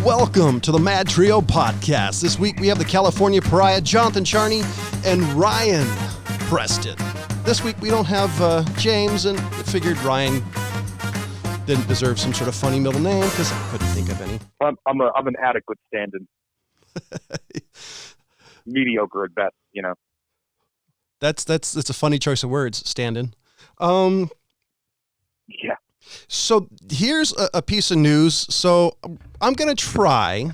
Welcome to the MadTrio podcast. This week we have the California Pariah, Jonathan Charney, and Ryan Preston. This week we don't have James, and I figured Ryan didn't deserve some sort of funny middle name because I couldn't think of any. I'm an adequate stand-in. Mediocre at best, you know. That's a funny choice of words, stand-in. Yeah. So here's a piece of news. So I'm going to try,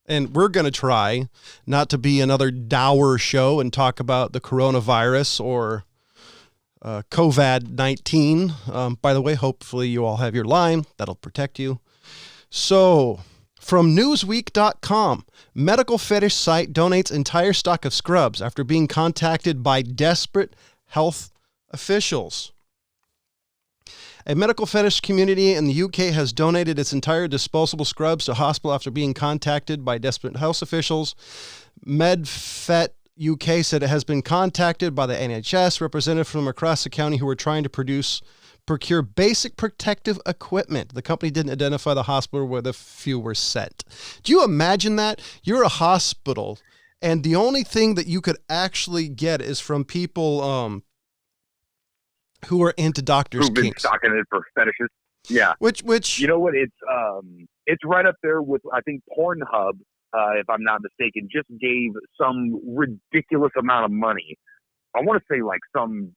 and we're going to try, not to be another dour show and talk about the coronavirus or COVID-19. By the way, hopefully you all have your line. That'll protect you. So from Newsweek.com, medical fetish site donates entire stock of scrubs after being contacted by desperate health officials. A medical fetish community in the UK has donated its entire disposable scrubs to a hospital after being contacted by desperate health officials. MedFet UK said it has been contacted by the NHS, representatives from across the county who were trying to procure basic protective equipment. The company didn't identify the hospital where the few were sent. Do you imagine that? You're a hospital, and the only thing that you could actually get is from people who are into doctors' Who've been kinks. stocking it for fetishes. Yeah. Which You know what? It's right up there with, I think, Pornhub, if I'm not mistaken, just gave some ridiculous amount of money. I want to say like some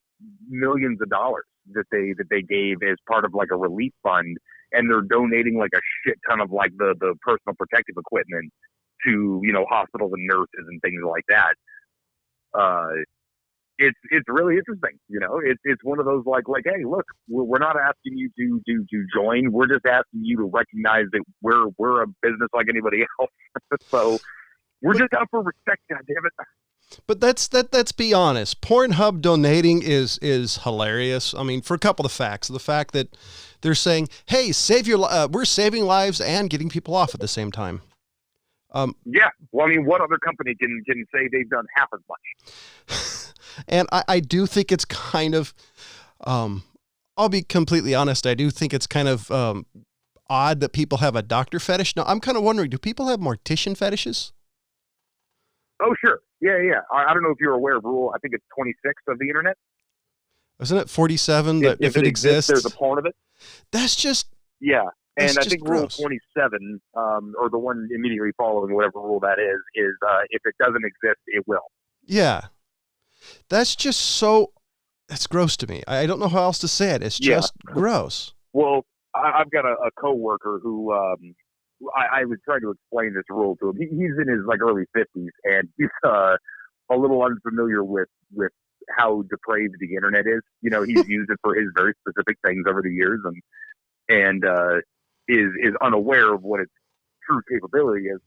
millions of dollars that they gave as part of like a relief fund, and they're donating like a shit ton of like the personal protective equipment to, you know, hospitals and nurses and things like that. It's really interesting, you know. It's one of those like hey, look, we're not asking you to join. We're just asking you to recognize that we're a business like anybody else. So we're just out for respect, goddammit. But let's be honest. Pornhub donating is hilarious. I mean, for a couple of facts. The fact that they're saying, "Hey, we're saving lives and getting people off at the same time." Yeah. Well, I mean, what other company can say they've done half as much? And I do think it's kind of, I'll be completely honest, I do think it's kind of odd that people have a doctor fetish. Now, I'm kind of wondering, do people have mortician fetishes? Oh, sure. Yeah. I don't know if you're aware of rule, I think it's 26 of the internet. Isn't it 47 that if it exists, there's a porn of it? That's just... Yeah. And I think gross. Rule 27, or the one immediately following whatever rule that is if it doesn't exist, it will. Yeah. That's just so, it's gross to me. I don't know how else to say it. It's just gross. Well, I've got a coworker who I was trying to explain this rule to him. He's in his like early 50s, and he's a little unfamiliar with how depraved the internet is. You know, he's used it for his very specific things over the years, and is unaware of what its true capability is.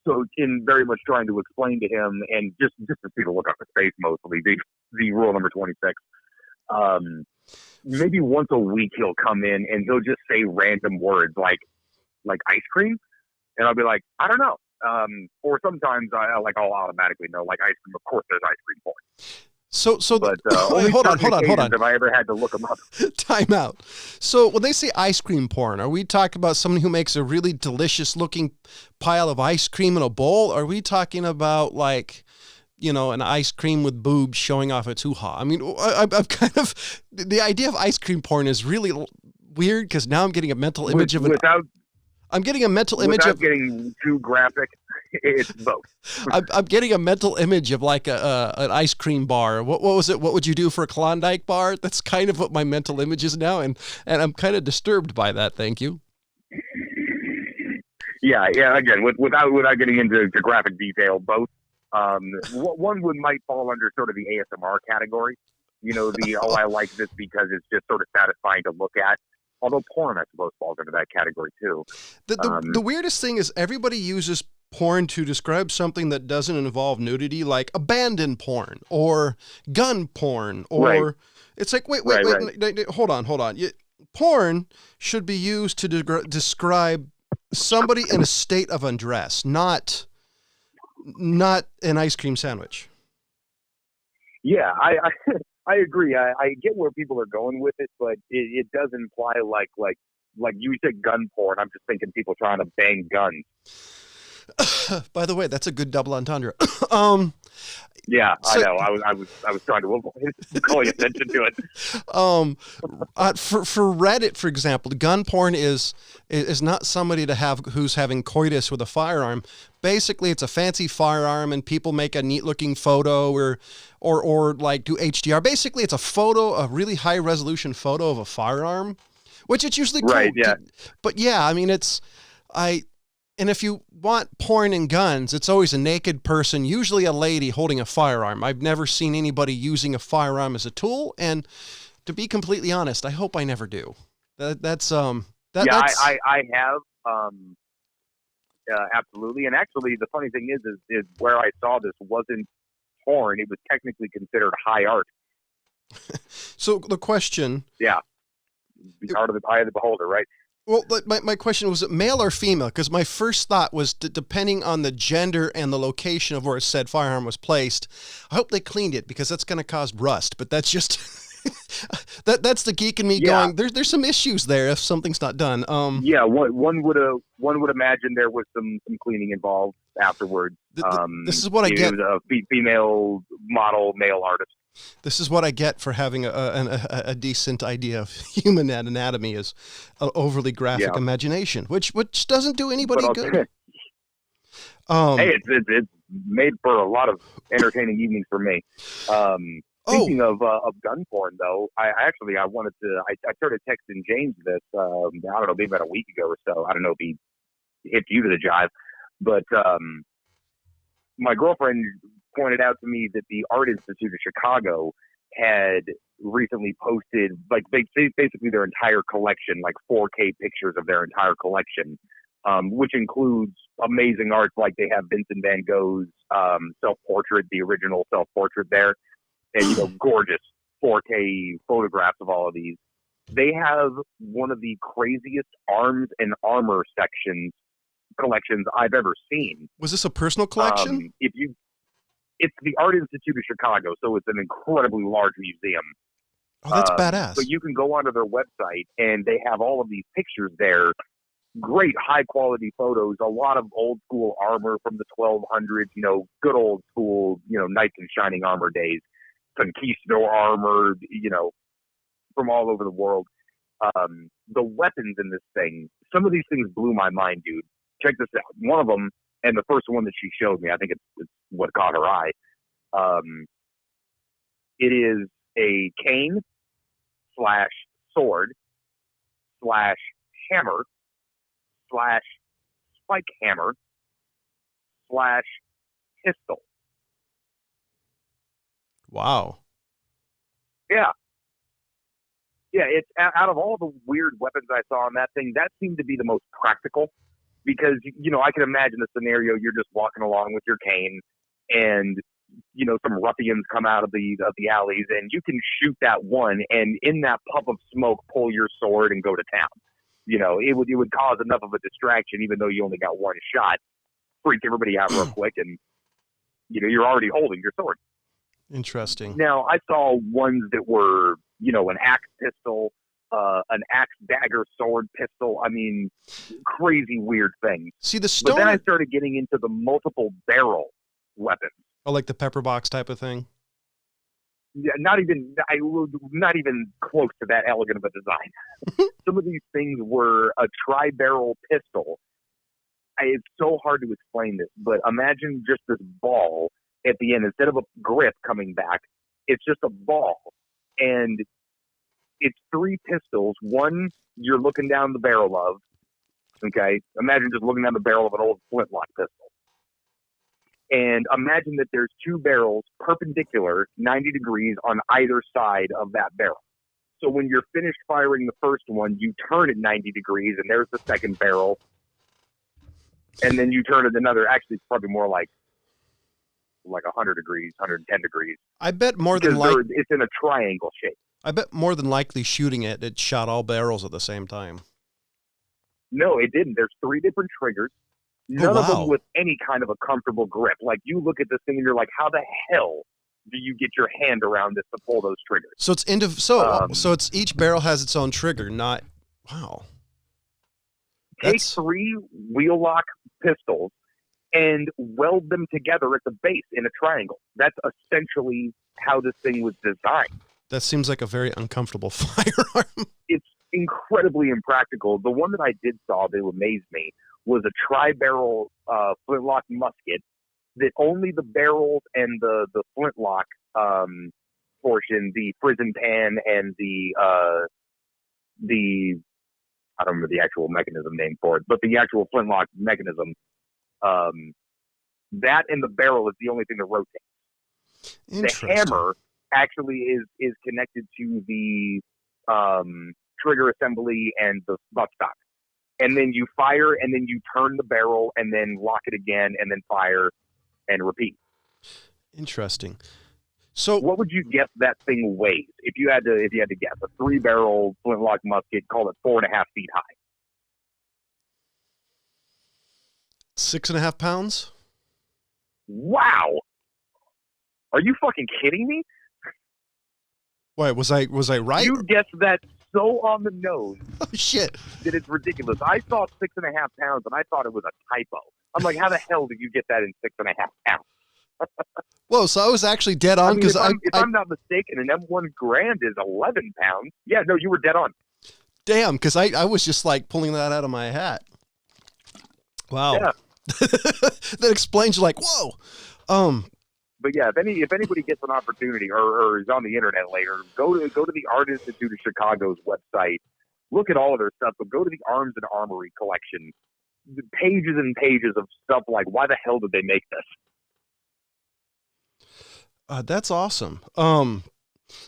So in very much trying to explain to him, and just to see the look on his face mostly, the rule number 26, maybe once a week he'll come in and he'll just say random words like ice cream, and I'll be like, I don't know. Or sometimes I'll automatically know, like, ice cream, of course there's ice cream porn. But only hold on. have I ever had to look them up. Time out. So when they say ice cream porn, are we talking about somebody who makes a really delicious looking pile of ice cream in a bowl? Or are we talking about like, you know, an ice cream with boobs showing off its hoo-ha? I mean, I'm kind of, the idea of ice cream porn is really weird because now I'm getting a mental image without getting too graphic. It's both. I'm getting a mental image of like an ice cream bar. What was it? What would you do for a Klondike bar? That's kind of what my mental image is now, and I'm kind of disturbed by that. Thank you. Yeah. Again, without getting into graphic detail, both. One might fall under sort of the ASMR category. You know, I like this because it's just sort of satisfying to look at. Although porn, I suppose, falls into that category too. The weirdest thing is everybody uses porn to describe something that doesn't involve nudity, like abandon porn or gun porn, or right. It's like, wait, Right. hold on. Porn should be used to describe somebody in a state of undress, not an ice cream sandwich. Yeah, I agree. I get where people are going with it, but it does imply like like you said, gun porn. I'm just thinking people trying to bang guns. By the way, that's a good double entendre. Yeah, So- I know. I was trying to avoid calling attention to it. For Reddit, for example, gun porn is not somebody who's having coitus with a firearm. Basically, it's a fancy firearm, and people make a neat looking photo or like do HDR. Basically, it's a really high resolution photo of a firearm, which it's usually cool. Right, yeah. But yeah, I mean, and if you want porn and guns, it's always a naked person, usually a lady holding a firearm. I've never seen anybody using a firearm as a tool, and to be completely honest, I hope I never do. I have absolutely. And actually, the funny thing is where I saw this wasn't porn; it was technically considered high art. So the question, yeah, the art of the eye of the beholder, right? Well, my question was, male or female? Because my first thought was, depending on the gender and the location of where said firearm was placed, I hope they cleaned it, because that's going to cause rust. But that's just that's the geek in me going. There's some issues there if something's not done. Yeah, one would imagine there was some cleaning involved afterwards. This is what I get. It was a female model, male artist. This is what I get for having a decent idea of human anatomy, is an overly graphic imagination, which doesn't do anybody good. Hey, it's made for a lot of entertaining evenings for me. Speaking of gun porn, though, I wanted to. I started texting James this. I don't know, maybe about a week ago or so. I don't know if he hit you to the jive, but my girlfriend pointed out to me that the Art Institute of Chicago had recently posted, like, basically their entire collection, like 4K pictures of their entire collection, which includes amazing art. Like, they have Vincent van Gogh's self-portrait, the original self-portrait there, and gorgeous 4K photographs of all of these. They have one of the craziest arms and armor collections I've ever seen. Was this a personal collection? It's the Art Institute of Chicago, so it's an incredibly large museum. Oh, that's badass. But you can go onto their website, and they have all of these pictures there. Great high-quality photos, a lot of old-school armor from the 1200s, good old-school, knights in shining armor days. Conquistador armor, from all over the world. The weapons in this thing, some of these things blew my mind, dude. Check this out. One of them, and the first one that she showed me, I think it's what caught her eye. It is a cane / sword / hammer / spike hammer / pistol. Wow. Yeah. Yeah, it's out of all the weird weapons I saw on that thing, that seemed to be the most practical. Because, I can imagine a scenario, you're just walking along with your cane and, some ruffians come out of the alleys, and you can shoot that one and in that puff of smoke pull your sword and go to town. It would cause enough of a distraction, even though you only got one shot, freak everybody out real quick, and, you're already holding your sword. Interesting. Now, I saw ones that were, an axe pistol, an axe dagger sword pistol. I mean, crazy weird things. See, the But then I started getting into the multiple barrel weapons. Oh, like the pepper box type of thing? Yeah, not even close to that elegant of a design. Some of these things were a tri-barrel pistol. It's so hard to explain this, but imagine just this ball at the end. Instead of a grip coming back, it's just a ball. And it's 3 pistols. One you're looking down the barrel of. Okay? Imagine just looking down the barrel of an old flintlock pistol. And imagine that there's 2 barrels perpendicular, 90 degrees on either side of that barrel. So when you're finished firing the first one, you turn it 90 degrees, and there's the second barrel. And then you turn it another, actually it's probably more like 100 degrees, 110 degrees. I bet more than likely it's in a triangle shape. I bet more than likely shooting it shot all barrels at the same time. No, it didn't. There's 3 different triggers. None of them with any kind of a comfortable grip. Like, you look at this thing and you're like, how the hell do you get your hand around this to pull those triggers? So it's so it's each barrel has its own trigger, not wow. Take 3 wheel lock pistols and weld them together at the base in a triangle. That's essentially how this thing was designed. That seems like a very uncomfortable firearm. It's incredibly impractical. The one that I did saw that amazed me was a tri-barrel flintlock musket that only the barrels and the flintlock portion, the frizzen pan and the I don't remember the actual mechanism name for it, but the actual flintlock mechanism, that and the barrel is the only thing that rotates. The hammer actually is connected to the trigger assembly and the buttstock. And then you fire, and then you turn the barrel, and then lock it again, and then fire, and repeat. Interesting. So, what would you guess that thing weighs if you had to guess? A 3-barrel flintlock musket, call it 4.5 feet high. 6.5 pounds. Wow. Are you fucking kidding me? Wait, was I right? You guessed that so on the nose. Oh, shit. That it's ridiculous. I saw 6.5 pounds and I thought it was a typo. I'm like, how the hell did you get that in 6.5 pounds? Whoa, so I was actually dead on because if I'm not mistaken, an M1 Grand is 11 pounds. Yeah, no, you were dead on. Damn, because I was just like pulling that out of my hat. Wow. Yeah. That explains like, whoa. But yeah, if anybody gets an opportunity or is on the internet later, go to the Art Institute of Chicago's website. Look at all of their stuff, but go to the Arms and Armory collection. Pages and pages of stuff like, why the hell did they make this? That's awesome.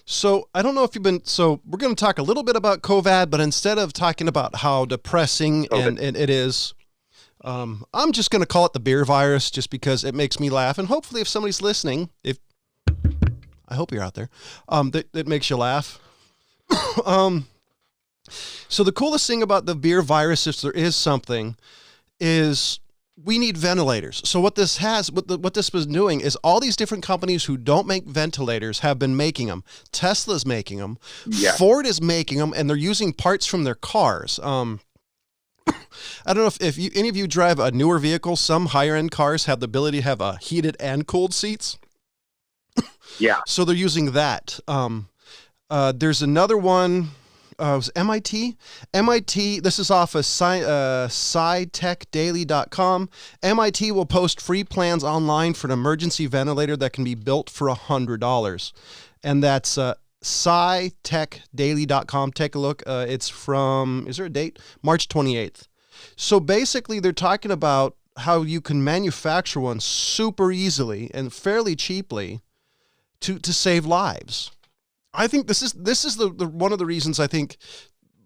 So I don't know if you've been, so we're going to talk a little bit about COVID, but instead of talking about how depressing and it is, I'm just going to call it the beer virus just because it makes me laugh. And hopefully if somebody's listening, I hope you're out there, that makes you laugh. So the coolest thing about the beer virus, if there is something, is we need ventilators. So what this was doing is all these different companies who don't make ventilators have been making them. Tesla's making them. Yeah. Ford is making them, and they're using parts from their cars. I don't know if any of you drive a newer vehicle. Some higher end cars have the ability to have heated and cooled seats. Yeah. So they're using that. There's another one. It was MIT. This is off of scitechdaily.com. MIT will post free plans online for an emergency ventilator that can be built for $100. And that's scitechdaily.com. Take a look. It's from, is there a date? March 28th. So basically they're talking about how you can manufacture one super easily and fairly cheaply to save lives. I think this is the one of the reasons I think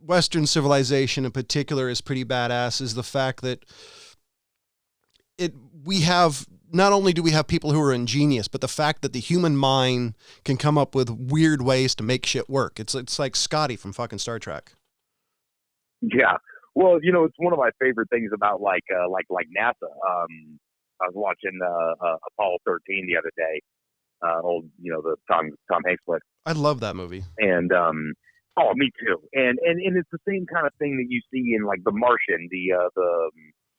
Western civilization in particular is pretty badass is the fact that we have, not only do we have people who are ingenious, but the fact that the human mind can come up with weird ways to make shit work. It's like Scotty from fucking Star Trek. Yeah. Well, it's one of my favorite things about like NASA. I was watching Apollo 13 the other day. The Tom Hanks flick. I love that movie. And me too. And it's the same kind of thing that you see in like The Martian, the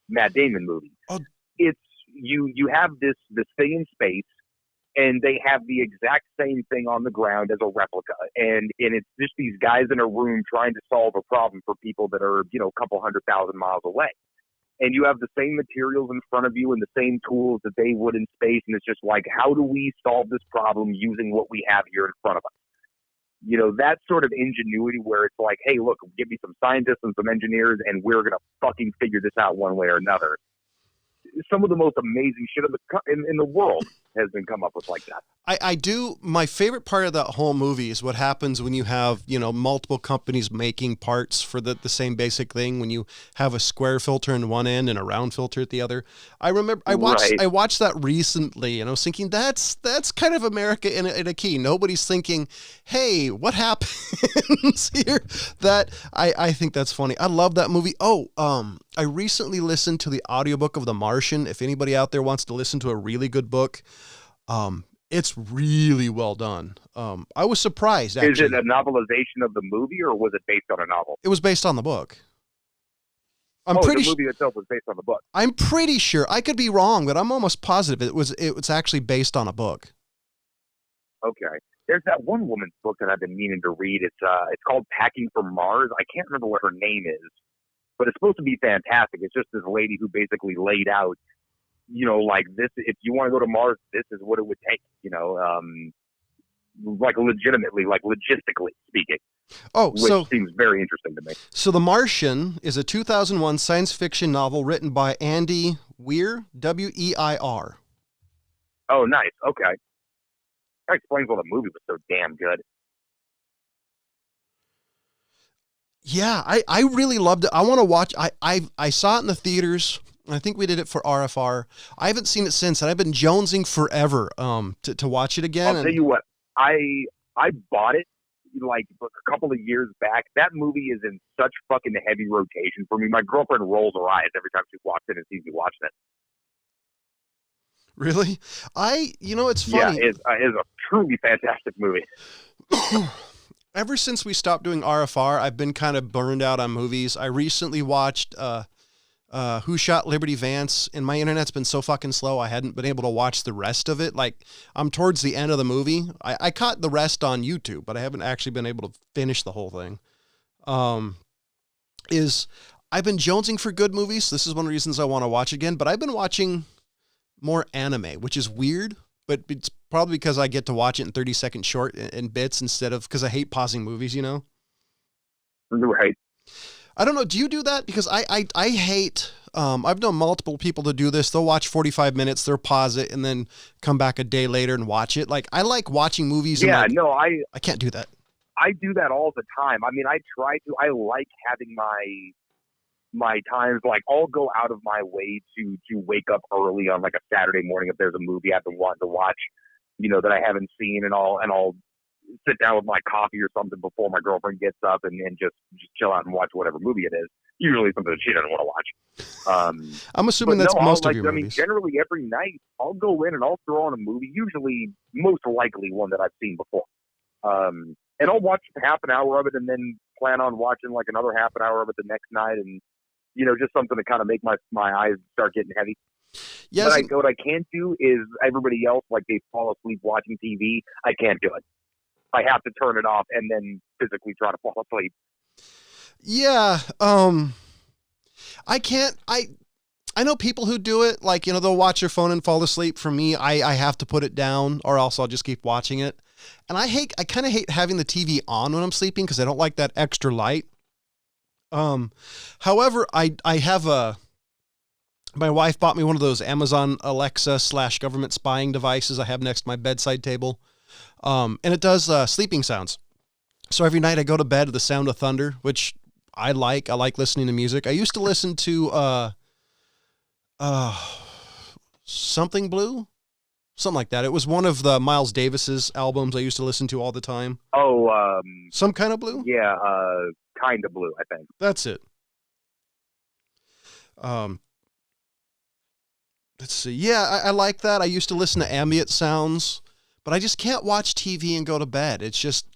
Matt Damon movie. Oh. It's you have this thing in space, and they have the exact same thing on the ground as a replica, and it's just these guys in a room trying to solve a problem for people that are a couple 100,000 miles away. And you have the same materials in front of you and the same tools that they would in space. And it's just like, how do we solve this problem using what we have here in front of us? That sort of ingenuity where it's like, hey, look, give me some scientists and some engineers and we're going to fucking figure this out one way or another. Some of the most amazing shit in the world has been come up with like that. I do. My favorite part of that whole movie is what happens when you have, multiple companies making parts for the same basic thing. When you have a square filter in one end and a round filter at the other. I remember I watched that recently and I was thinking that's kind of America in a key. Nobody's thinking, hey, what happens here? I think that's funny. I love that movie. I recently listened to the audiobook of The Martian. If anybody out there wants to listen to a really good book, it's really well done. I was surprised, actually. Is it a novelization of the movie or was it based on a novel? It was based on the book. I'm the pretty movie itself was based on the book. I'm pretty sure. I could be wrong, but I'm almost positive it was actually based on a book. Okay. There's that one woman's book that I've been meaning to read. It's called Packing for Mars. I can't remember what her name is, but it's supposed to be fantastic. It's just this lady who basically laid out, like this, if you want to go to Mars, this is what it would take, like legitimately, like logistically speaking. Which seems very interesting to me. So The Martian is a 2001 science fiction novel written by Andy Weir, Weir. Oh, nice. Okay. That explains why the movie was so damn good. Yeah, I really loved it. I want to watch. I saw it in the theaters. I think we did it for RFR. I haven't seen it since, and I've been jonesing forever to watch it again. I'll tell you what, I bought it like a couple of years back. That movie is in such fucking heavy rotation for me. My girlfriend rolls her eyes every time she walks in and sees me watching it. Really? It's funny. Yeah, it's a truly fantastic movie. Ever since we stopped doing RFR, I've been kind of burned out on movies. I recently watched Who Shot Liberty Vance, and my internet's been so fucking slow I hadn't been able to watch the rest of it. Like, I'm towards the end of the movie. I caught the rest on YouTube, but I haven't actually been able to finish the whole thing. I've been jonesing for good movies. This is one of the reasons I want to watch again, but I've been watching more anime, which is weird, but it's probably because I get to watch it in 30-second short in bits instead of, because I hate pausing movies, Right. I don't know. Do you do that? Because I hate, I've known multiple people to do this. They'll watch 45 minutes, they'll pause it, and then come back a day later and watch it. Like, I like watching movies. Yeah, and I can't do that. I do that all the time. I mean, I like having my times, like I'll go out of my way to wake up early on like a Saturday morning if there's a movie I've been wanting to watch, that I haven't seen, and I'll sit down with my coffee or something before my girlfriend gets up and just chill out and watch whatever movie it is. Usually something that she doesn't want to watch. I'm assuming that's most of your movies. I mean, generally every night I'll go in and I'll throw on a movie, usually most likely one that I've seen before. And I'll watch half an hour of it and then plan on watching like another half an hour of it the next night, and just something to kind of make my eyes start getting heavy. Yes. But what I can't do is everybody else, like they fall asleep watching TV. I can't do it. I have to turn it off and then physically try to fall asleep. Yeah. I can't, I know people who do it. Like, they'll watch their phone and fall asleep. For me, I have to put it down or else I'll just keep watching it. And I kind of hate having the TV on when I'm sleeping because I don't like that extra light. However, I have my wife bought me one of those Amazon Alexa / government spying devices I have next to my bedside table. And it does, sleeping sounds. So every night I go to bed to the sound of thunder, which I like listening to music. I used to listen to, Something Blue, something like that. It was one of the Miles Davis's albums I used to listen to all the time. Oh, Some Kind of Blue? Yeah. Kind of Blue, I think. That's it. Let's see. Yeah, I like that. I used to listen to ambient sounds, but I just can't watch TV and go to bed. It's just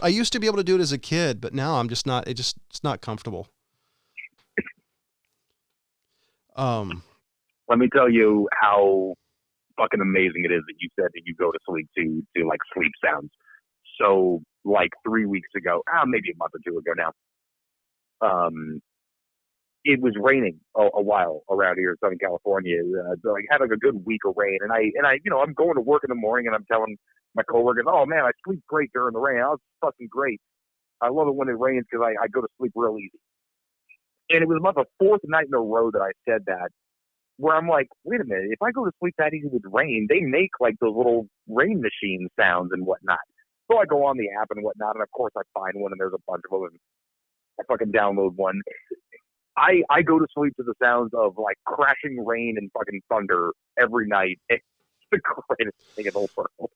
I used to be able to do it as a kid, but now I'm just not. It's not comfortable. Let me tell you how fucking amazing it is that you said that you go to sleep to like sleep sounds. So like 3 weeks ago, maybe a month or two ago now, it was raining a while around here in Southern California. So I had like a good week of rain, and I I'm going to work in the morning, and I'm telling my coworkers, "Oh man, I sleep great during the rain. I was fucking great. I love it when it rains because I go to sleep real easy." And it was about the fourth night in a row that I said that, where I'm like, wait a minute, if I go to sleep that easy with rain, they make like those little rain machine sounds and whatnot. So I go on the app and whatnot, and of course I find one, and there's a bunch of them, and I fucking download one. I go to sleep to the sounds of like crashing rain and fucking thunder every night. It's the greatest thing in the world.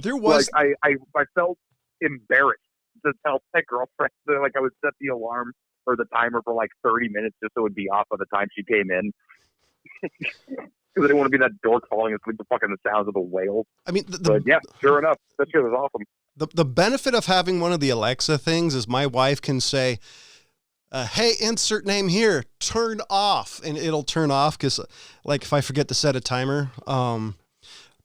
There was like I felt embarrassed to tell my girlfriend that, like, I would set the alarm or the timer for like 30 minutes just so it would be off by the time she came in. Because I didn't want to be that dork falling asleep to fucking the sounds of the whales. I mean, but yeah, sure enough, that shit was awesome. The benefit of having one of the Alexa things is my wife can say, Hey, insert name here, turn off, and it'll turn off because, like, if I forget to set a timer,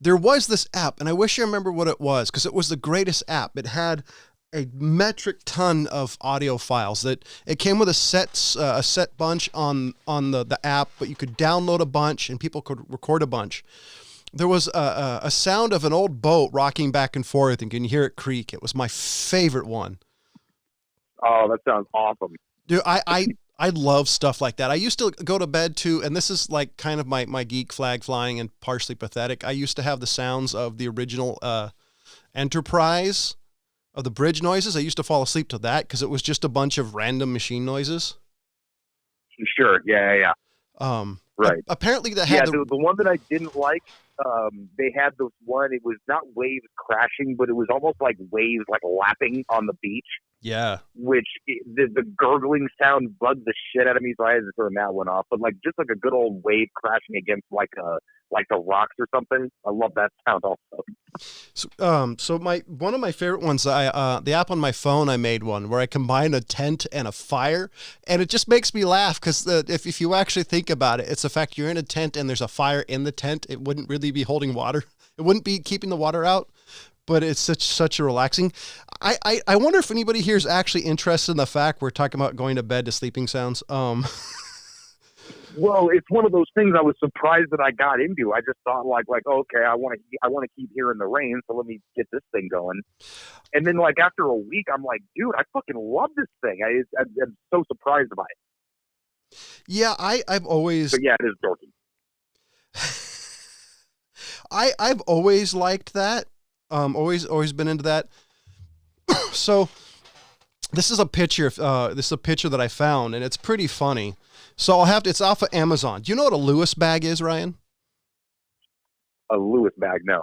there was this app, and I wish I remember what it was because it was the greatest app. It had a metric ton of audio files. That it came with a set bunch on the app, but you could download a bunch and people could record a bunch. There was a sound of an old boat rocking back and forth, and you can hear it creak. It was my favorite one. Oh, that sounds awesome. Dude, I love stuff like that. I used to go to bed too, and this is like kind of my geek flag flying and partially pathetic. I used to have the sounds of the original Enterprise, of the bridge noises. I used to fall asleep to that because it was just a bunch of random machine noises. Sure. Yeah. Right. Apparently that had the one that I didn't like, they had this one, it was not waves crashing, but it was almost like waves like lapping on the beach. Yeah. Which the gurgling sound bugged the shit out of me, so I had to turn that one off. But like just like a good old wave crashing against like the rocks or something. I love that sound also. So one of my favorite ones, the app on my phone, I made one where I combine a tent and a fire, and it just makes me laugh because if you actually think about it, it's the fact you're in a tent and there's a fire in the tent. It wouldn't really be holding water. It wouldn't be keeping the water out. But it's such a relaxing. I wonder if anybody here is actually interested in the fact we're talking about going to bed to sleeping sounds. Well, it's one of those things I was surprised that I got into. I just thought like okay, I want to keep hearing the rain, so let me get this thing going. And then like after a week, I'm like, dude, I fucking love this thing. I'm so surprised by it. Yeah, I've always. But yeah, it is dorky. I've always liked that. Always been into that. So this is a picture. This is a picture that I found, and it's pretty funny. So it's off of Amazon. Do you know what a Lewis bag is, Ryan? A Lewis bag, no.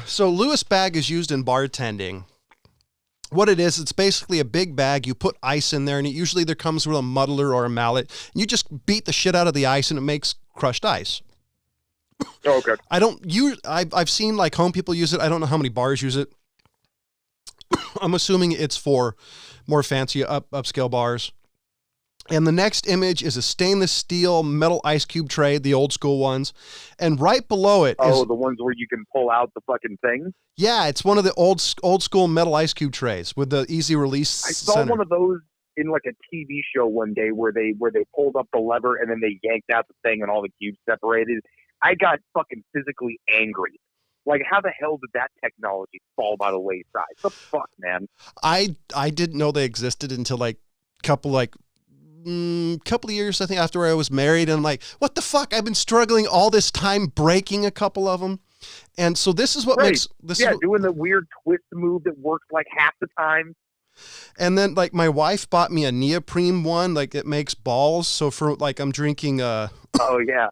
So Lewis bag is used in bartending. What it is, it's basically a big bag. You put ice in there, and it usually there comes with a muddler or a mallet. And you just beat the shit out of the ice, and it makes crushed ice. Oh, okay. I've seen like home people use it. I don't know how many bars use it. I'm assuming it's for more fancy upscale bars. And the next image is a stainless steel metal ice cube tray, the old school ones. And right below it is the ones where you can pull out the fucking thing? Yeah, it's one of the old school metal ice cube trays with the easy release. I saw one of those in like a TV show one day where they pulled up the lever and then they yanked out the thing and all the cubes separated. I got fucking physically angry. Like, how the hell did that technology fall by the wayside? The fuck, man? I didn't know they existed until like couple of years, I think, after I was married. And I'm like, what the fuck? I've been struggling all this time breaking a couple of them. And so this is what makes this. Yeah, doing the weird twist move that works like half the time. And then like my wife bought me a neoprene one, like it makes balls. So for like I'm drinking oh yeah.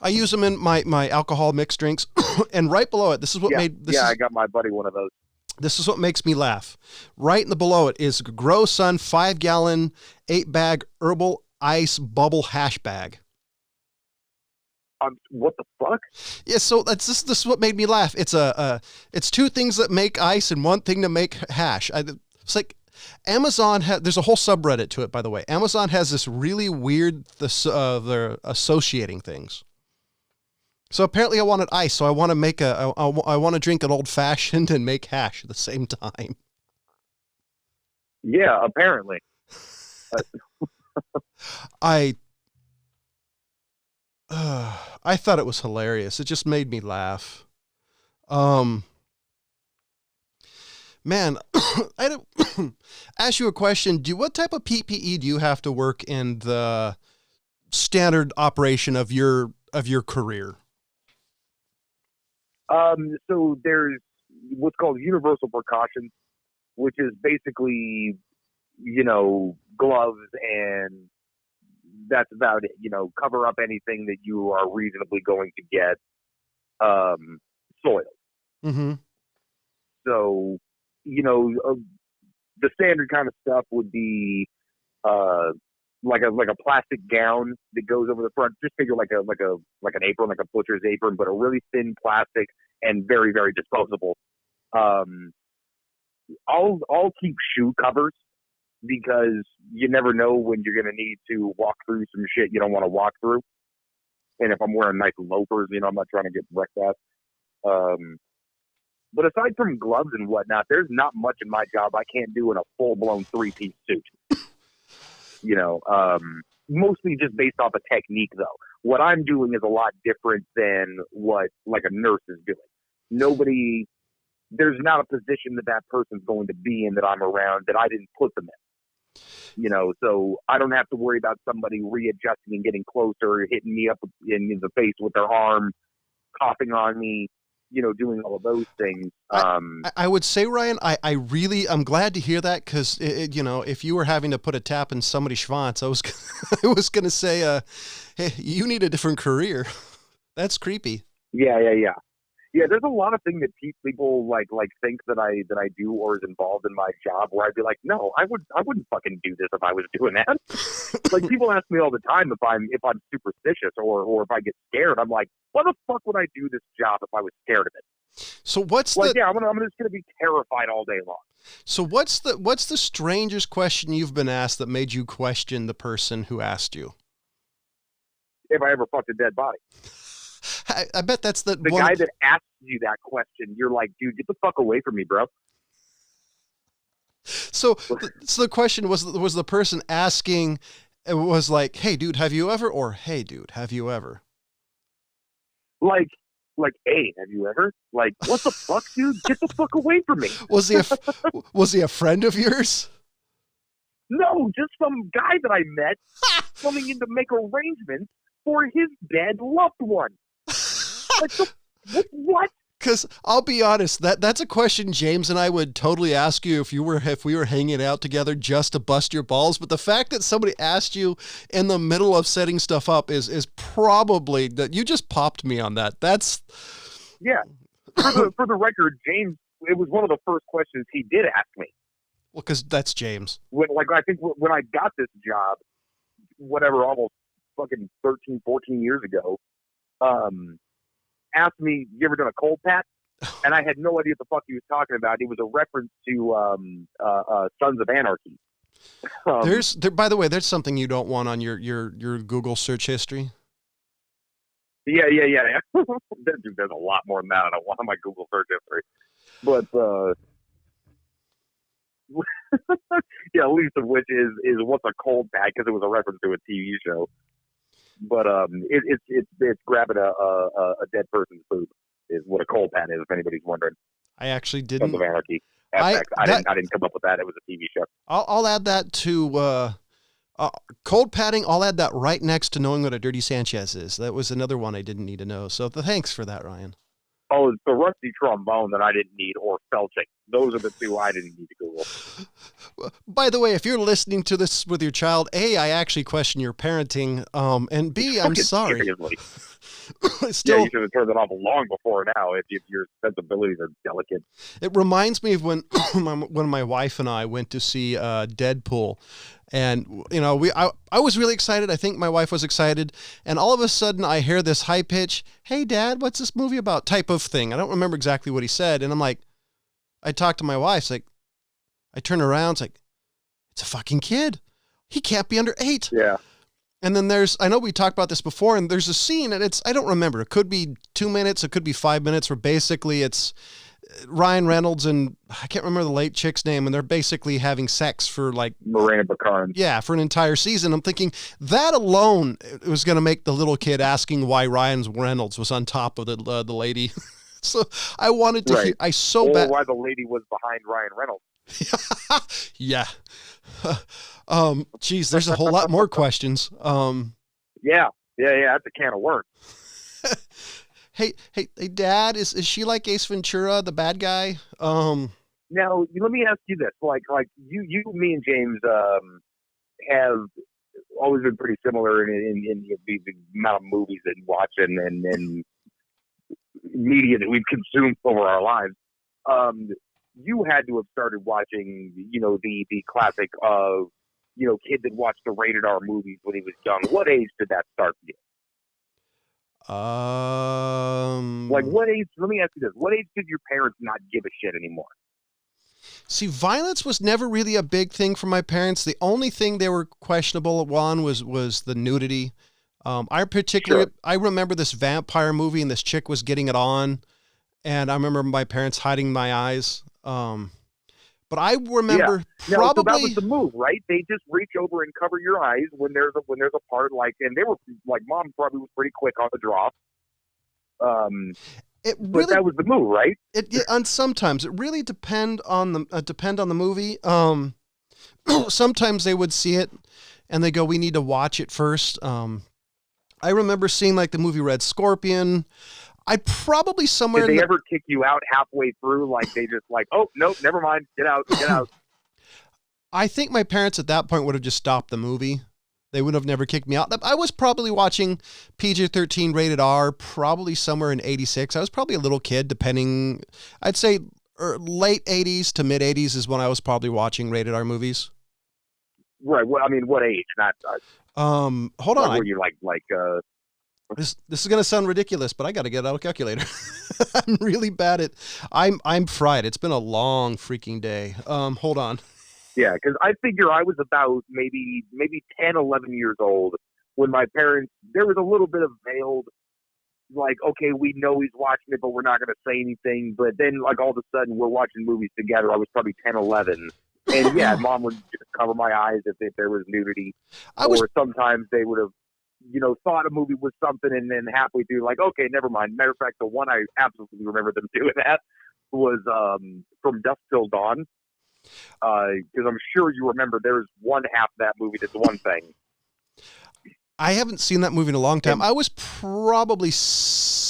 I use them in my alcohol mixed drinks. And right below it, this is what made this. Yeah, I got my buddy one of those. This is what makes me laugh. Right in the below it is Grow Sun 5-gallon 8-bag herbal ice bubble hash bag. What the fuck? Yeah, so this is what made me laugh. It's two things that make ice and one thing to make hash. It's like Amazon there's a whole subreddit to it, by the way. Amazon has this really weird they're associating things. So apparently I wanted ice, so I want to I want to drink an old fashioned and make hash at the same time. Yeah, apparently. I thought it was hilarious. It just made me laugh. Man, I don't ask you a question. What type of PPE do you have to work in the standard operation of your career? So there's what's called universal precautions, which is basically, gloves, and that's about it. Cover up anything that you are reasonably going to get soiled. Mm-hmm. So, the standard kind of stuff would be like a plastic gown that goes over the front. Just figure like an apron, like a butcher's apron, but a really thin plastic and very, very disposable. I'll keep shoe covers because you never know when you're going to need to walk through some shit you don't want to walk through. And if I'm wearing nice loafers, I'm not trying to get wrecked at. But aside from gloves and whatnot, there's not much in my job I can't do in a full-blown three-piece suit. Mostly just based off of technique, though. What I'm doing is a lot different than what, like, a nurse is doing. There's not a position that person's going to be in that I'm around that I didn't put them in. So I don't have to worry about somebody readjusting and getting closer or hitting me up in the face with their arm, coughing on me, doing all of those things. I would say, Ryan, I'm glad to hear that, because if you were having to put a tap in somebody's schwanz, I was going to say, hey, you need a different career. That's creepy. Yeah. Yeah, there's a lot of things that people like think that I do or is involved in my job where I'd be like, no, I wouldn't fucking do this if I was doing that. Like, people ask me all the time if I'm superstitious or if I get scared. I'm like, why the fuck would I do this job if I was scared of it? So what's I'm just gonna be terrified all day long. So what's the strangest question you've been asked that made you question the person who asked you? If I ever fucked a dead body. I bet that's the guy that asks you that question. You're like, dude, get the fuck away from me, bro. So the question was the person asking, it was like, hey, dude, have you ever? Or, hey, dude, have you ever? Like, hey, have you ever? Like, what the fuck, dude? Get the fuck away from me. Was he a friend of yours? No, just some guy that I met coming in to make arrangements for his dead loved one. Like, what? Because I'll be honest, that's a question James and I would totally ask you if we were hanging out together just to bust your balls. But the fact that somebody asked you in the middle of setting stuff up is probably that you just popped me on that. That's yeah. For the record, James, it was one of the first questions he did ask me. Well, because that's James. I think when I got this job, whatever, almost fucking 13, 14 years ago, asked me, you ever done a cold pat? And I had no idea what the fuck he was talking about. It was a reference to Sons of Anarchy. By the way, there's something you don't want on your Google search history. Yeah. There's a lot more than that I don't want on my Google search history. But yeah, least of which is what's a cold pat, because it was a reference to a TV show. But it's grabbing a dead person's boob is what a cold pat is, if anybody's wondering. I actually didn't. Sons of Anarchy. I didn't come up with that. It was a TV show. I'll add that to cold patting. I'll add that right next to knowing what a dirty Sanchez is. That was another one I didn't need to know. So thanks for that, Ryan. Oh, it's the rusty trombone that I didn't need, or felching. Those are the two I didn't need to Google. By the way, if you're listening to this with your child, A, I actually question your parenting, and B, I'm sorry. Still, yeah, you should have turned it off long before now if your sensibilities are delicate. It reminds me of when my wife and I went to see Deadpool. And, I was really excited. I think my wife was excited. And all of a sudden I hear this high pitch, hey, Dad, what's this movie about type of thing? I don't remember exactly what he said. And I'm like, I talked to my wife. It's like, I turn around. It's like, it's a fucking kid. He can't be under 8. Yeah. And then I know we talked about this before, and there's a scene, and I don't remember. It could be 2 minutes. It could be 5 minutes, where basically it's Ryan Reynolds and I can't remember the late chick's name, and they're basically having sex for like Miranda Baccarin. Yeah, for an entire season. I'm thinking that alone was going to make the little kid asking why Ryan Reynolds was on top of the lady. So I wanted to hear. Why the lady was behind Ryan Reynolds. Yeah. Geez, there's a whole lot more questions. Yeah. That's a can of worms. Hey, Dad, is she like Ace Ventura, the bad guy? Now, let me ask you this: like you, me, and James have always been pretty similar in the amount of movies that we watch and media that we've consumed over our lives. You had to have started watching, the classic of, kid that watched the rated R movies when he was young. What age did that start for you? Like what age? Let me ask you this: what age did your parents not give a shit anymore? See, violence was never really a big thing for my parents. The only thing they were questionable on was the nudity. I remember this vampire movie and this chick was getting it on, and I remember my parents hiding my eyes. But I remember so that probably was the move, right? They just reach over and cover your eyes when there's a part, like, and they were like, mom probably was pretty quick on the draw. But that was the move, right? And sometimes it really depend on the movie. Sometimes they would see it and they go, "We need to watch it first." I remember seeing like the movie Red Scorpion. I probably somewhere. Did they ever kick you out halfway through? Like they just like, oh nope, never mind, get out. I think my parents at that point would have just stopped the movie. They would have never kicked me out. I was probably watching PG-13 rated R, probably somewhere in '86. I was probably a little kid, depending. I'd say late '80s to mid '80s is when I was probably watching rated R movies. Right. Well, I mean, what age? Not. Hold on. Were you like? This is gonna sound ridiculous, but I got to get out a calculator. I'm really bad at. I'm fried. It's been a long freaking day. Hold on. Yeah, because I figure I was about maybe 10, 11 years old when my parents. There was a little bit of veiled, like, okay, we know he's watching it, but we're not going to say anything. But then, like, all of a sudden, we're watching movies together. I was probably 10, 11. And yeah, mom would just cover my eyes if there was nudity. Or sometimes they would have, thought a movie was something and then halfway through, like, okay, never mind. Matter of fact, the one I absolutely remember them doing that was From Dusk Till Dawn. Because I'm sure you remember there's one half of that movie that's one thing. I haven't seen that movie in a long time. I was probably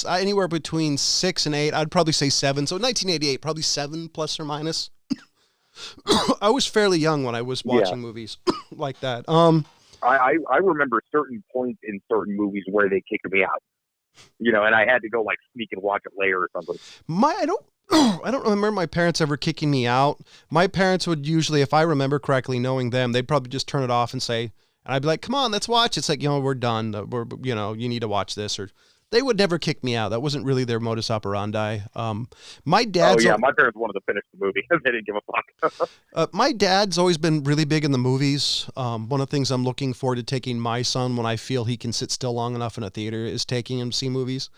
anywhere between 6 and 8. I'd probably say 7. So 1988, probably 7 plus or minus. I was fairly young when I was watching movies like that. I remember certain points in certain movies where they kicked me out, and I had to go like sneak and watch it later or something. I don't remember my parents ever kicking me out. My parents would usually, if I remember correctly, knowing them, they'd probably just turn it off and say, and I'd be like, "Come on, let's watch." It's like, we're done. You need to watch this, or they would never kick me out. That wasn't really their modus operandi. My dad's. Oh yeah, my parents wanted to finish the movie. They didn't give a fuck. My dad's always been really big in the movies. One of the things I'm looking forward to taking my son when I feel he can sit still long enough in a theater is taking him to see movies.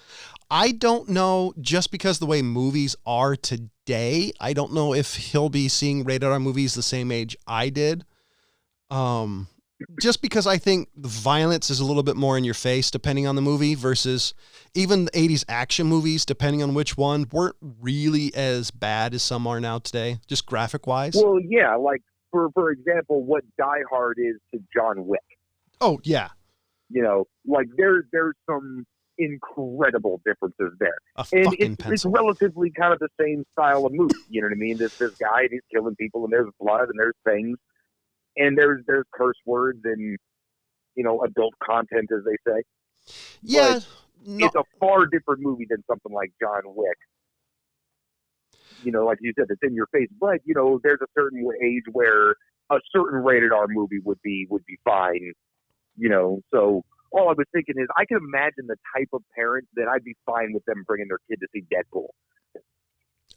I don't know, just because the way movies are today, I don't know if he'll be seeing rated R movies the same age I did. Just because I think the violence is a little bit more in your face depending on the movie, versus even the 80s action movies, depending on which one, weren't really as bad as some are now today, just graphic wise. Well, yeah, like for example, what Die Hard is to John Wick. Oh yeah. Like there's some incredible differences there. And it's relatively kind of the same style of movie. You know what I mean? This guy, and he's killing people, and there's blood, and there's things, and there's curse words and adult content, as they say. Yeah, it's a far different movie than something like John Wick. Like you said, it's in your face. But there's a certain age where a certain rated R movie would be fine. So. All I was thinking is I can imagine the type of parent that I'd be fine with them bringing their kid to see Deadpool.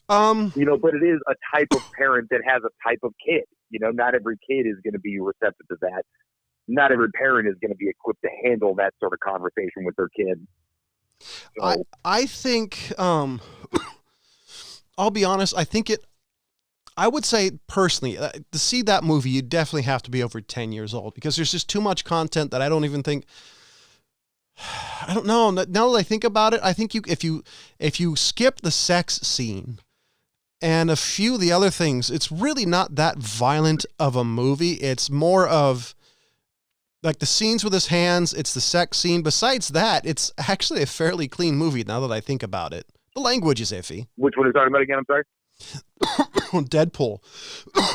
But it is a type of parent that has a type of kid. Not every kid is going to be receptive to that. Not every parent is going to be equipped to handle that sort of conversation with their kid. So, I think, I'll be honest, I would say personally, to see that movie, you definitely have to be over 10 years old, because there's just too much content that I don't even think. I don't know. Now that I think about it, I think if you skip the sex scene and a few of the other things, it's really not that violent of a movie. It's more of like the scenes with his hands. It's the sex scene. Besides that, it's actually a fairly clean movie now that I think about it. The language is iffy. Which one are you talking about again? I'm sorry. Deadpool.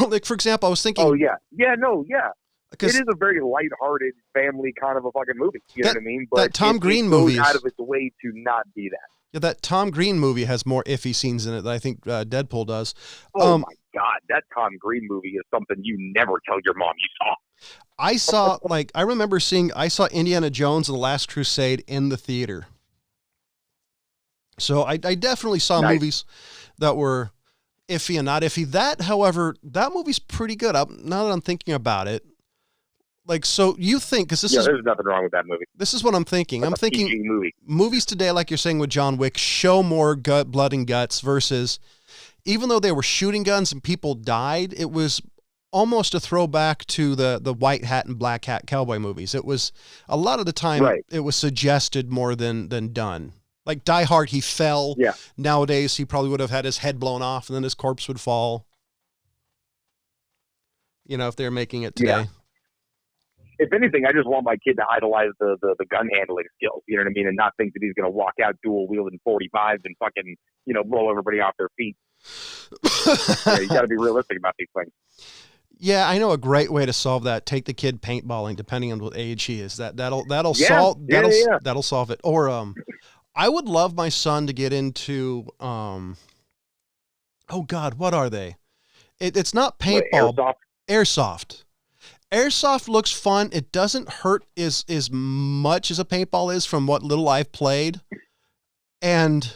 Like, for example, I was thinking. Oh yeah. Yeah. No. Yeah. It is a very lighthearted, family kind of a fucking movie. You know what I mean? But that Tom Green movie goes out of its way to not be that. Yeah, that Tom Green movie has more iffy scenes in it than I think Deadpool does. Oh my God, that Tom Green movie is something you never tell your mom you saw. I saw Indiana Jones and the Last Crusade in the theater. So I definitely saw movies that were iffy and not iffy. That, however, that movie's pretty good. Now that I'm thinking about it, like, so you think, because there's nothing wrong with that movie. This is what I'm thinking. That's I'm thinking PG movie. Movies today, like you're saying with John Wick, show more blood and guts versus, even though they were shooting guns and people died, it was almost a throwback to the white hat and black hat cowboy movies. It was a lot of the time It was suggested more than done. Like Die Hard, he fell. Yeah. Nowadays, he probably would have had his head blown off and then his corpse would fall. You know, if they're making it today. Yeah. If anything, I just want my kid to idolize the gun handling skills, you know what I mean, and not think that he's going to walk out dual wielding 45s and fucking, blow everybody off their feet. You got to be realistic about these things. Yeah, I know a great way to solve that. Take the kid paintballing, depending on what age he is. That'll solve it. Or I would love my son to get into oh God, what are they? It's not paintball. Airsoft. Airsoft looks fun. It doesn't hurt as much as a paintball is from what little I've played. And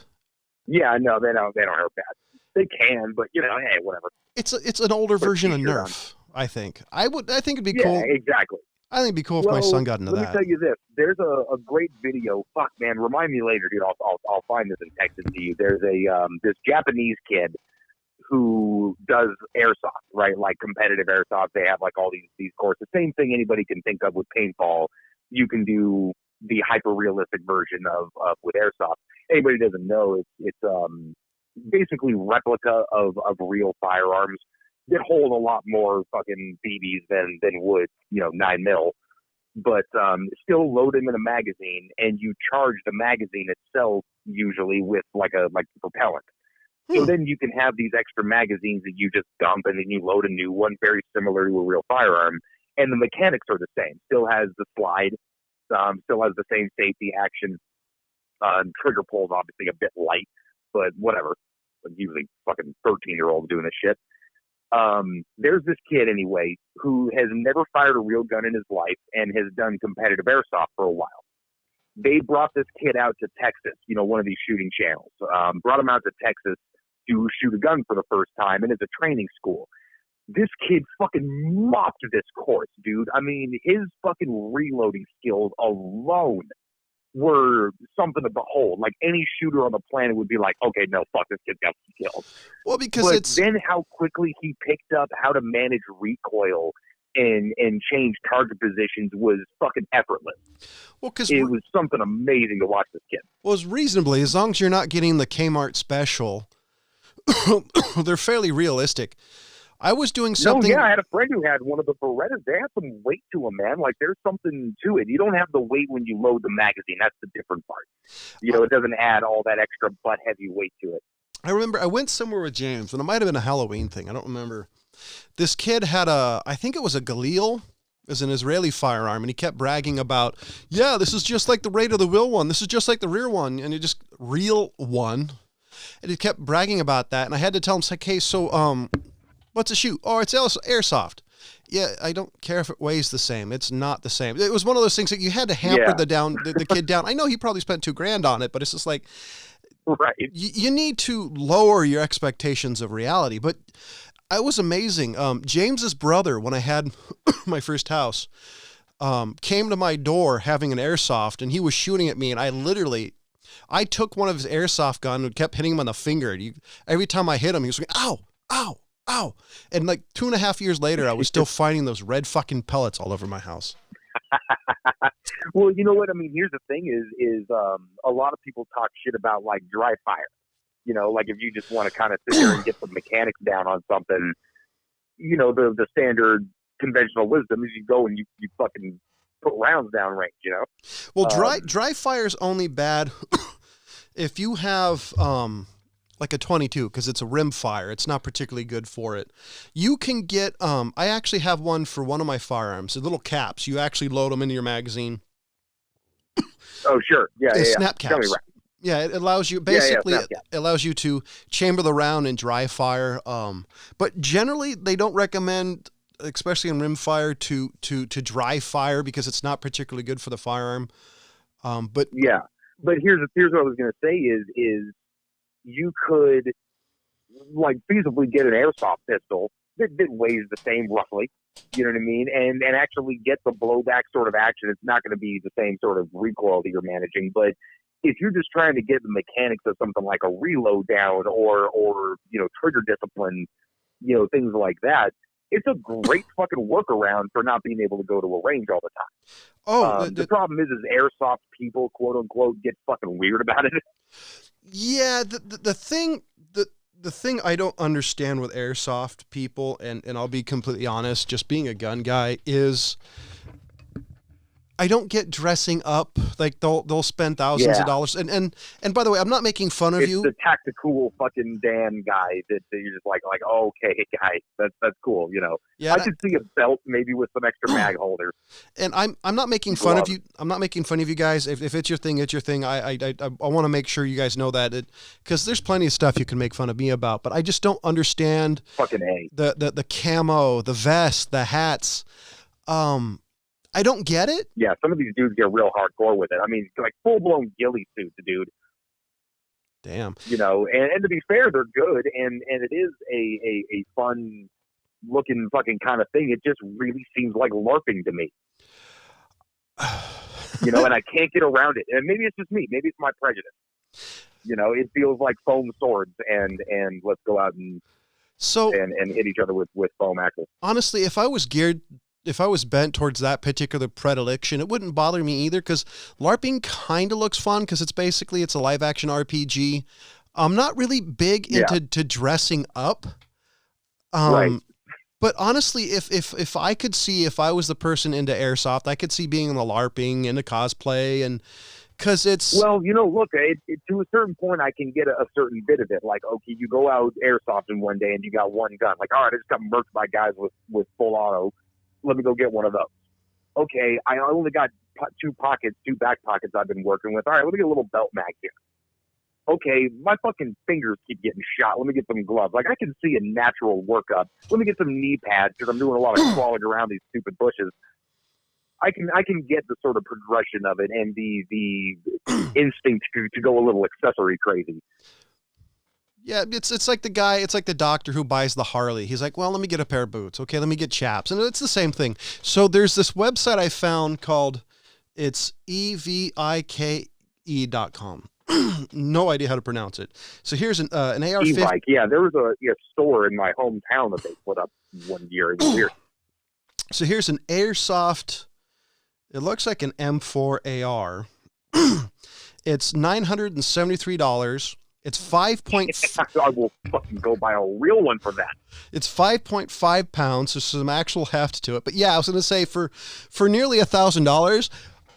yeah, no, they don't hurt bad. They can, but hey, whatever. It's an older version of Nerf, I think. I think it'd be cool. Yeah, exactly. I think it'd be cool if my son got into that. Let me tell you this. There's a great video. Fuck, man, remind me later, dude. I'll find this and text it to you. There's this Japanese kid who does airsoft, right? Like competitive airsoft. They have like all these courses. Same thing anybody can think of with paintball. You can do the hyper realistic version of with airsoft. Anybody who doesn't know, it's basically replica of real firearms that hold a lot more fucking BBs than would 9mm, but still load them in a magazine, and you charge the magazine itself usually with like propellant. So then you can have these extra magazines that you just dump, and then you load a new one, very similar to a real firearm. And the mechanics are the same. Still has the slide, still has the same safety action. Trigger pull's obviously a bit light, but whatever. Usually fucking 13-year-olds doing this shit. There's this kid anyway who has never fired a real gun in his life and has done competitive airsoft for a while. They brought this kid out to Texas, one of these shooting channels. Brought him out to Texas to shoot a gun for the first time, and it's a training school. This kid fucking mopped this course, dude. I mean, his fucking reloading skills alone were something to behold. Like any shooter on the planet would be like, okay, no, fuck, this kid's got some skills. Well, because then how quickly he picked up how to manage recoil and change target positions was fucking effortless. Well, because it was something amazing to watch this kid. Well, reasonably, as long as you're not getting the Kmart special, they're fairly realistic. I was doing something. No, yeah, I had a friend who had one of the Berettas. They have some weight to them, man. Like there's something to it. You don't have the weight when you load the magazine. That's the different part. It doesn't add all that extra butt heavy weight to it. I remember I went somewhere with James, and it might have been a Halloween thing. I don't remember. This kid had I think it was a Galil. It was an Israeli firearm, and he kept bragging about, yeah, this is just like the rate of the wheel one. This is just like the rear one, and it just real one. And he kept bragging about that, and I had to tell him, like, hey, so what's a shoot? Oh, it's airsoft. Yeah, I don't care if it weighs the same. It's not the same. It was one of those things that you had to hamper the kid down. I know he probably spent $2,000 on it, but it's just like, right. You need to lower your expectations of reality. But it was amazing. James's brother, when I had my first house, came to my door having an airsoft, and he was shooting at me, and I took one of his airsoft gun and kept hitting him on the finger. Every time I hit him, he was like, ow, ow, ow. And like 2.5 years later, I was still finding those red fucking pellets all over my house. Well, you know what? I mean, here's the thing is a lot of people talk shit about like dry fire. Like if you just want to kind of sit there and get the mechanics down on something, the standard conventional wisdom is you go and you fucking put rounds down range, Well, dry fire is only bad if you have like a 22, because it's a rim fire. It's not particularly good for it. You can get, I actually have one for one of my firearms, the little caps. You actually load them into your magazine. Oh, sure. Yeah, snap caps. Yeah, it allows you, basically, it allows you to chamber the round in dry fire. But generally, they don't recommend, especially in rim fire, to dry fire because it's not particularly good for the firearm. But here's what I was going to say is you could, like feasibly get an airsoft pistol that weighs the same roughly. You know what I mean? And actually get the blowback sort of action. It's not going to be the same sort of recoil that you're managing, but if you're just trying to get the mechanics of something like a reload down or trigger discipline, things like that, it's a great fucking workaround for not being able to go to a range all the time. Oh, the problem is airsoft people, quote unquote, get fucking weird about it. Yeah, the thing I don't understand with airsoft people, and I'll be completely honest, just being a gun guy, is I don't get dressing up. Like they'll spend thousands of dollars. And by the way, I'm not making fun of you. It's the tactical fucking Dan guy that you're just like, oh, okay, guy, that's cool. Yeah, I could see a belt maybe with some extra mag holders. And I'm not making fun of you. I'm not making fun of you guys. If it's your thing, it's your thing. I want to make sure you guys know that, because there's plenty of stuff you can make fun of me about, but I just don't understand fucking A. The camo, the vest, the hats. I don't get it. Yeah, some of these dudes get real hardcore with it. I mean, like full-blown ghillie suits, dude. Damn. And to be fair, they're good, and it is a fun-looking fucking kind of thing. It just really seems like LARPing to me. And I can't get around it. And maybe it's just me. Maybe it's my prejudice. It feels like foam swords, and let's go out and hit each other with foam axes. Honestly, if I was bent towards that particular predilection, it wouldn't bother me either, because LARPing kind of looks fun because it's a live action RPG. I'm not really big into dressing up. Right. But honestly, if I could see, if I was the person into airsoft, I could see being in the LARPing, into cosplay, and because it's... Well, look, to a certain point, I can get a certain bit of it. Like, okay, you go out airsofting one day and you got one gun. Like, all right, I just got murked by guys with full auto. Let me go get one of those. Okay, I only got two back pockets I've been working with. All right, let me get a little belt mag here. Okay, my fucking fingers keep getting shot. Let me get some gloves. Like, I can see a natural workup. Let me get some knee pads because I'm doing a lot of crawling around these stupid bushes. I can get the sort of progression of it and the instinct to go a little accessory crazy. Yeah, it's like the doctor who buys the Harley. He's like, well, let me get a pair of boots. Okay, let me get chaps. And it's the same thing. So there's this website I found called, it's evike.com. No idea how to pronounce it. So here's an AR-15. Evike, yeah, there was a store in my hometown that they put up one year. It was weird. So here's an airsoft, it looks like an M4 AR. It's $973. It's 5. I will fucking go buy a real one for that. It's 5.5 pounds, so some actual heft to it. But yeah, I was going to say for nearly $1,000,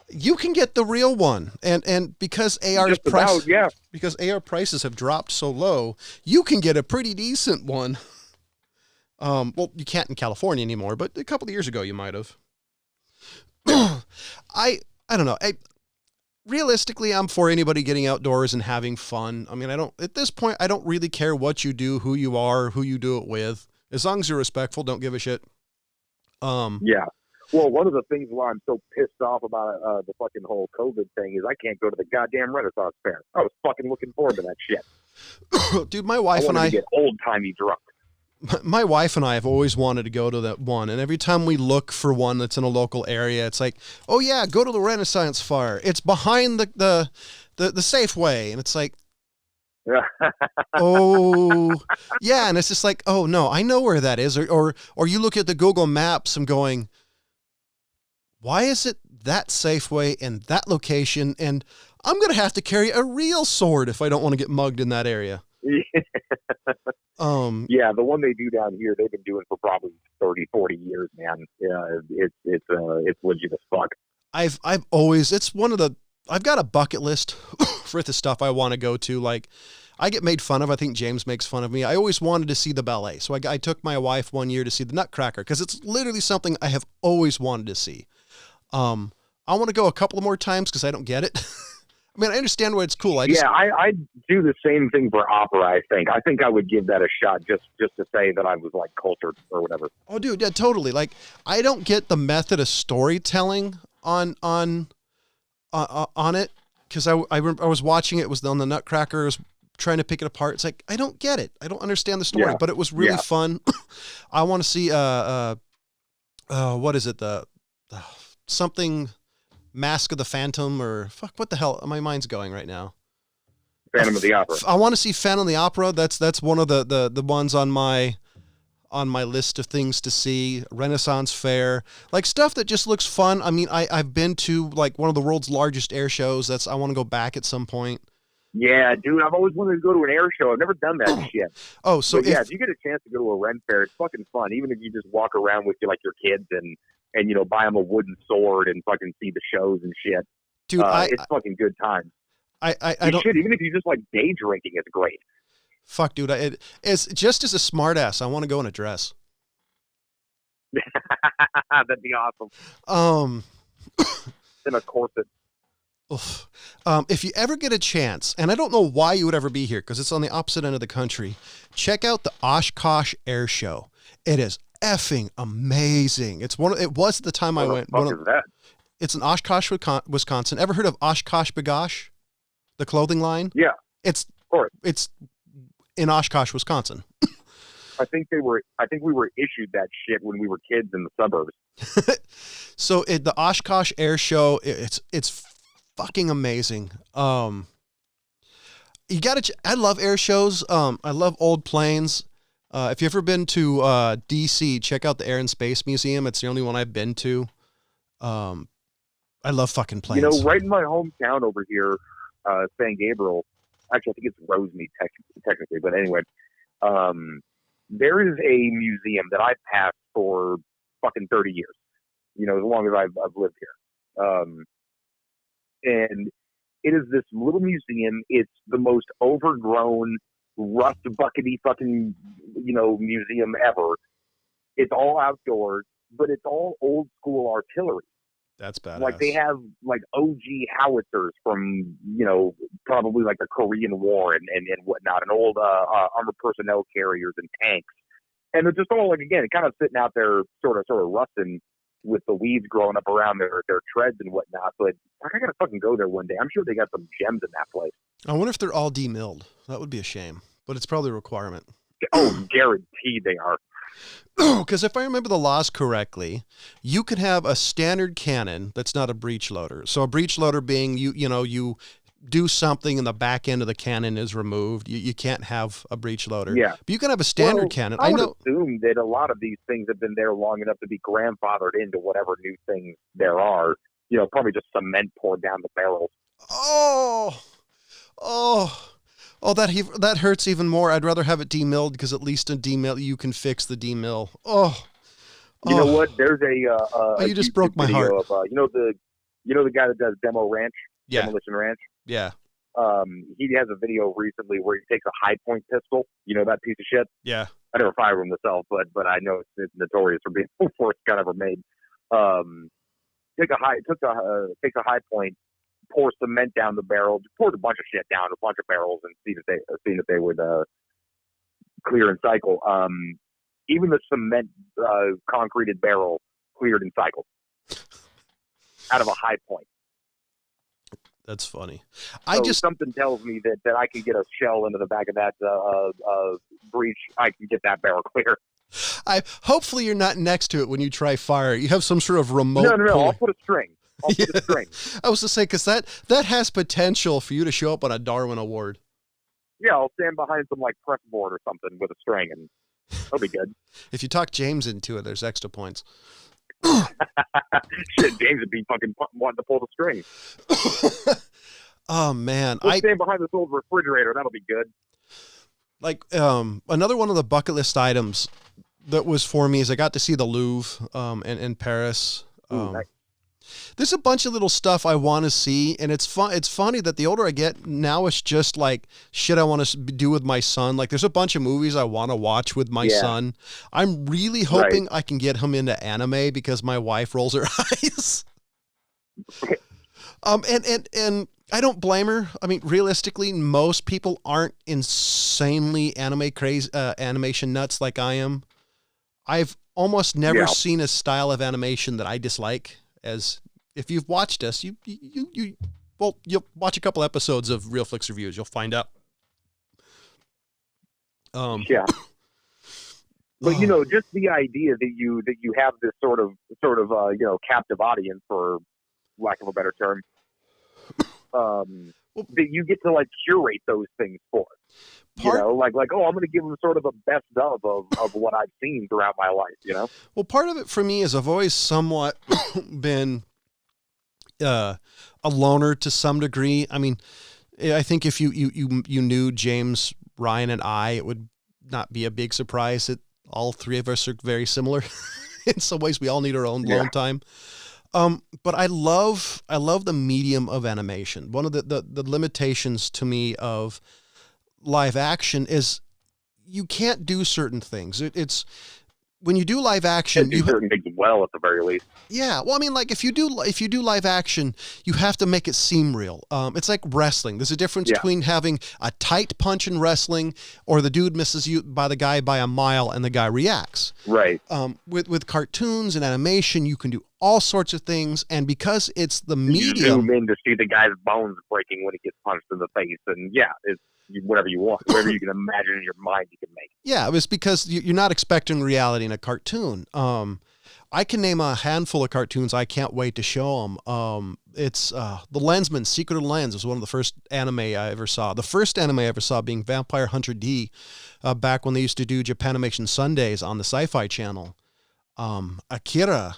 you can get the real one. And because because AR prices have dropped so low, you can get a pretty decent one. Well, you can't in California anymore, but a couple of years ago you might have. I don't know. Realistically, I'm for anybody getting outdoors and having fun. I mean, at this point, I don't really care what you do, who you are, who you do it with. As long as you're respectful, don't give a shit. Yeah. Well, one of the things why I'm so pissed off about the fucking whole COVID thing is I can't go to the goddamn Renaissance Fair. I was fucking looking forward to that shit. Dude, my wife and I get old-timey drunk. My wife and I have always wanted to go to that one, and every time we look for one that's in a local area, it's like, oh yeah, go to the Renaissance Fair. It's behind the Safeway, and it's like, oh yeah, and it's just like, oh no, I know where that is, or you look at the Google Maps and going, why is it that Safeway and that location, and I'm gonna have to carry a real sword if I don't want to get mugged in that area. Yeah, the one they do down here, they've been doing for probably 30, 40 years, man. Yeah, it's legit as fuck. I've got a bucket list for the stuff I want to go to. Like, I get made fun of. I think James makes fun of me. I always wanted to see the ballet. So I took my wife one year to see the Nutcracker because it's literally something I have always wanted to see. I want to go a couple of more times because I don't get it. I mean, I understand why it's cool. I do the same thing for opera, I think. I think I would give that a shot just to say that I was, like, cultured or whatever. Oh, dude, yeah, totally. Like, I don't get the method of storytelling on it, because I was watching it was on the Nutcracker. I was trying to pick it apart. It's like, I don't get it. I don't understand the story, but it was really fun. I want to see, what is it? The something Mask of the Phantom or fuck, what the hell? My mind's going right now. Phantom of the Opera. I want to see Phantom of the Opera. That's one of the ones on my list of things to see. Renaissance Fair, like stuff that just looks fun. I mean, I've been to like one of the world's largest air shows. I want to go back at some point. Yeah, dude, I've always wanted to go to an air show. I've never done that shit. Oh, so if you get a chance to go to a Ren Fair, it's fucking fun. Even if you just walk around with your kids and buy them a wooden sword and fucking see the shows and shit. Dude, it's fucking good times. I don't. Even if you just like day drinking, it's great. Fuck, dude, it's just as a smartass. I want to go in a dress. That'd be awesome. In a corset. If you ever get a chance, and I don't know why you would ever be here because it's on the opposite end of the country, check out the Oshkosh Air Show. It is effing amazing. It was the time I went. What the fuck is that? It's in Oshkosh, Wisconsin. Ever heard of Oshkosh Bagosh, the clothing line? Yeah, it's in Oshkosh, Wisconsin. I think we were issued that shit when we were kids in the suburbs. So the Oshkosh Air Show, it's fucking amazing. I love air shows. I love old planes. If you've ever been to DC, check out the Air and Space Museum. It's the only one I've been to. I love fucking planes. Right in my hometown over here, San Gabriel. Actually, I think it's Rosemead technically, but anyway, there is a museum that I've passed for fucking 30 years. As long as I've lived here. And it is this little museum. It's the most overgrown, rust buckety fucking, museum ever. It's all outdoors, but it's all old school artillery. That's badass. Like they have like OG howitzers from, probably like the Korean War and whatnot, and old armored personnel carriers and tanks. And they're just all like, again, kind of sitting out there sort of rusting with the weeds growing up around their treads and whatnot. But I gotta fucking go there one day. I'm sure they got some gems in that place. I wonder if they're all demilled. That would be a shame, but it's probably a requirement. Oh, guaranteed they are. Because if I remember the laws correctly, you could have a standard cannon that's not a breech loader. So a breech loader being you do something and the back end of the cannon is removed. You can't have a breech loader. Yeah. But you can have a standard cannon. I would assume that a lot of these things have been there long enough to be grandfathered into whatever new things there are. Probably just cement poured down the barrels. Oh, that hurts even more. I'd rather have it demilled because at least in demill you can fix the demill. You know what? There's you just broke my heart. Of, the guy that does Demolition Ranch. Yeah. He has a video recently where he takes a high point pistol. That piece of shit. Yeah. I never fired one myself, but I know it's notorious for being the worst gun ever made. Takes a high point, pour cement down the barrel, poured a bunch of shit down a bunch of barrels, and seen if they would clear and cycle. Even the cement concreted barrel cleared and cycled out of a high point. That's funny. Something tells me that I can get a shell into the back of that breech. I can get that barrel clear. Hopefully you're not next to it when you try fire. You have some sort of remote. No. pull. I'll put a string. Put a string. I was to say because that has potential for you to show up on a Darwin Award. Yeah, I'll stand behind some like press board or something with a string, and that'll be good. If you talk James into it, there's extra points. Shit, James would be fucking wanting to pull the string. Oh man, We'll stand behind this old refrigerator. That'll be good. Like another one of the bucket list items that was for me is I got to see the Louvre in Paris. Nice. There's a bunch of little stuff I want to see, and it's fun. It's funny that the older I get, now it's just like shit I want to do with my son. Like there's a bunch of movies I want to watch with my son. I'm really hoping I can get him into anime because my wife rolls her eyes. And I don't blame her. I mean, realistically, most people aren't insanely animation nuts like I am. I've almost never seen a style of animation that I dislike. As if you've watched us, you'll watch a couple episodes of Real Flicks Reviews. You'll find out. Yeah. But just the idea that you have this sort of captive audience, for lack of a better term, that you get to like curate those things for. Like I'm going to give them sort of a best of what I've seen throughout my life. Well, part of it for me is I've always somewhat been a loner to some degree. I mean, I think if you knew James, Ryan, and I, it would not be a big surprise that all three of us are very similar. In some ways, we all need our own alone time. But I love the medium of animation. One of the limitations to me of live action is you can't do certain things. It's when you do live action, you do certain things well, at the very least. Yeah, well, I mean, like if you do live action, you have to make it seem real. It's like wrestling. There's a difference between having a tight punch in wrestling, or the dude misses you by a mile and the guy reacts. Right. With cartoons and animation, you can do all sorts of things, and because it's the medium, you zoom in to see the guy's bones breaking when he gets punched in the face, and it's whatever you want, whatever you can imagine in your mind, you can make. Yeah, it was because you're not expecting reality in a cartoon. I can name a handful of cartoons I can't wait to show them. It's The Lensman, Secret of the Lens was one of the first anime I ever saw. The first anime I ever saw being Vampire Hunter D, back when they used to do Japanimation Sundays on the Sci-Fi Channel. Akira.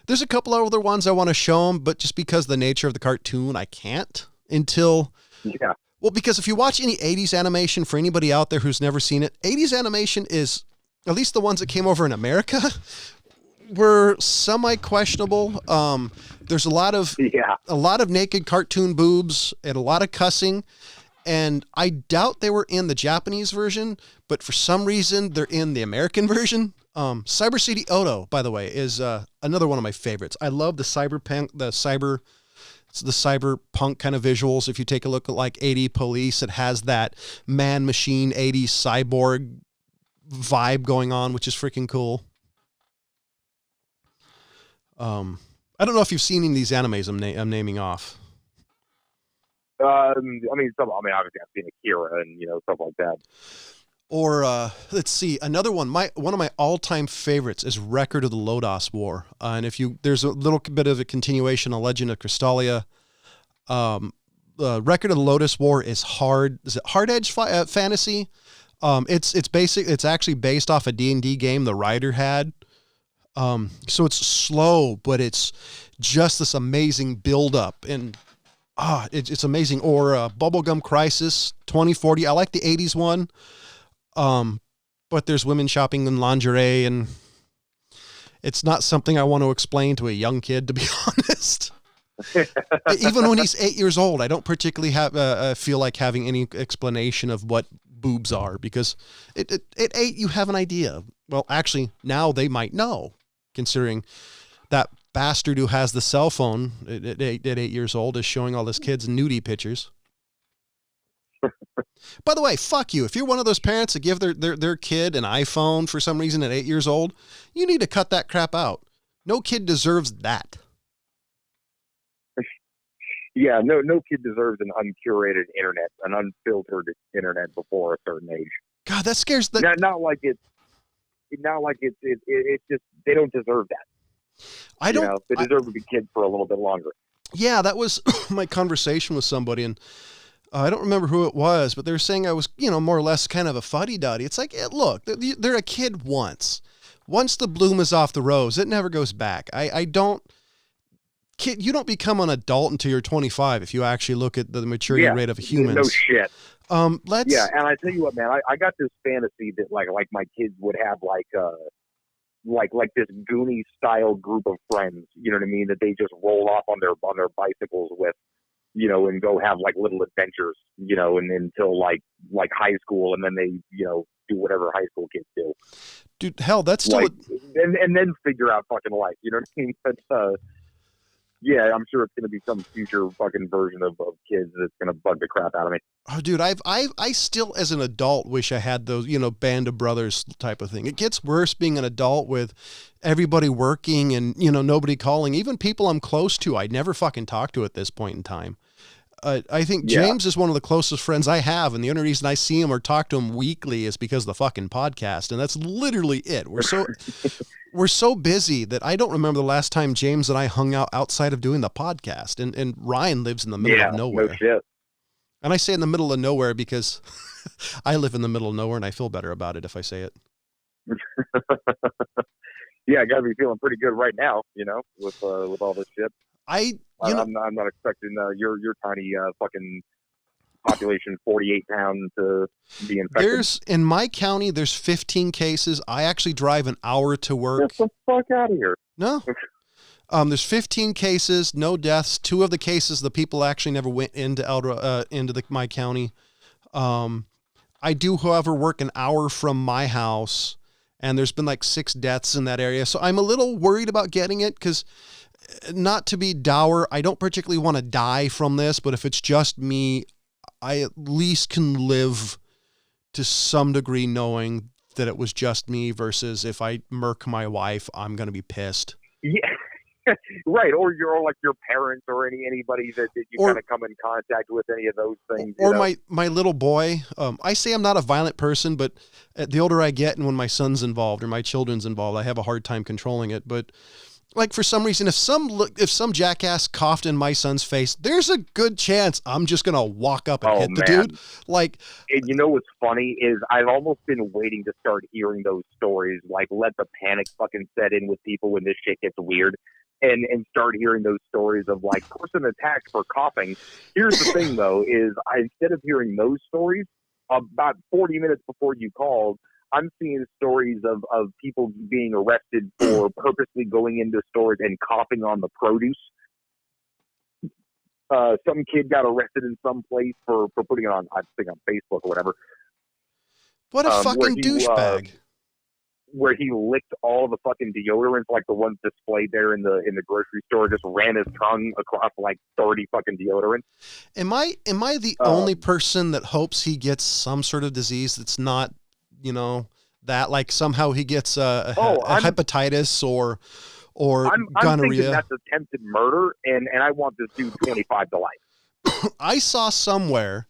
There's a couple other ones I want to show them, but just because of the nature of the cartoon, I can't until... Yeah. Well, because if you watch any 80s animation, for anybody out there who's never seen it, 80s animation is, at least the ones that came over in America, were semi-questionable. There's a lot of naked cartoon boobs and a lot of cussing, and I doubt they were in the Japanese version, but for some reason they're in the American version. Cyber City Oto, by the way, is another one of my favorites. I love the cyberpunk kind of visuals. If you take a look at like 80 Police, it has that man-machine 80s cyborg vibe going on, which is freaking cool. I don't know if you've seen any of these animes I'm naming off. Obviously I've seen Akira and stuff like that. Or let's see, another one. One of my all-time favorites is Record of the Lodos War. And there's a little bit of a continuation of Legend of Crystallia. Record of the Lotus War is hard. Is it hard edge fantasy? It's actually based off a D&D game the writer had. So it's slow, but it's just this amazing build-up, and it's amazing. Or Bubblegum Crisis 2040. I like the 80s one. But there's women shopping in lingerie, and it's not something I want to explain to a young kid, to be honest. Even when he's 8 years old, I don't particularly feel like having any explanation of what boobs are, because at 8 you have an idea. Well, actually, now they might know, considering that bastard who has the cell phone at 8 years old is showing all his kids nudie pictures. By the way, fuck you. If you're one of those parents that give their kid an iPhone for some reason at 8 years old, you need to cut that crap out. No kid deserves that. Yeah, no kid deserves an uncurated internet, an unfiltered internet before a certain age. God, that scares the... Not like it's just, they don't deserve that. They deserve to be kids for a little bit longer. Yeah, that was my conversation with somebody, and I don't remember who it was, but they were saying I was, more or less kind of a fuddy-duddy. It's like, look, they're a kid once. Once the bloom is off the rose, it never goes back. Kid, you don't become an adult until you're 25 if you actually look at the maturity rate of humans. No shit. And I tell you what, man, I got this fantasy that like my kids would have like this Goonies style group of friends, you know what I mean, that they just roll off on their bicycles with, and go have like little adventures, and until like high school, and then they, do whatever high school kids do. Dude, hell, that's still and then figure out fucking life, you know what I mean? But yeah, I'm sure it's going to be some future fucking version of kids that's going to bug the crap out of me. Oh, dude, I still, as an adult, wish I had those, band of brothers type of thing. It gets worse being an adult with everybody working and, nobody calling. Even people I'm close to, I never fucking talk to at this point in time. I think James is one of the closest friends I have, and the only reason I see him or talk to him weekly is because of the fucking podcast, and that's literally it. We're so busy that I don't remember the last time James and I hung out outside of doing the podcast, and Ryan lives in the middle of nowhere. No shit. And I say in the middle of nowhere because I live in the middle of nowhere, and I feel better about it if I say it. Yeah, I gotta be feeling pretty good right now, with all this shit. I'm not expecting your tiny fucking population 48 pounds to be infected. In my county, there's 15 cases. I actually drive an hour to work. Get the fuck out of here. No. There's 15 cases, no deaths. 2 of the cases, the people actually never went into my county. I do, however, work an hour from my house, and there's been like 6 deaths in that area. So I'm a little worried about getting it because, not to be dour, I don't particularly want to die from this, but if it's just me, I at least can live to some degree knowing that it was just me versus if I murk my wife, I'm going to be pissed. Yeah. Right, or like your parents or anybody that you kind of come in contact with, any of those things. Or my little boy. I say I'm not a violent person, but the older I get and when my son's involved or my children's involved, I have a hard time controlling it. But like for some reason, if some jackass coughed in my son's face, there's a good chance I'm just gonna walk up and hit the dude. Like, and you know what's funny is I've almost been waiting to start hearing those stories. Like, let the panic fucking set in with people when this shit gets weird. And start hearing those stories of like person attacked for coughing. Here's the thing though, is instead of hearing those stories, about 40 minutes before you called, I'm seeing stories of people being arrested for purposely going into stores and coughing on the produce. Some kid got arrested in some place for putting it on, I think on Facebook or whatever. What a fucking douchebag. Where he licked all the fucking deodorants, like the ones displayed there in the grocery store, just ran his tongue across like 30 fucking deodorants. Am I the only person that hopes he gets some sort of disease that's not, that like somehow he gets a hepatitis or I'm gonorrhea? Thinking that's attempted murder, and I want this dude 25 to life. I saw somewhere,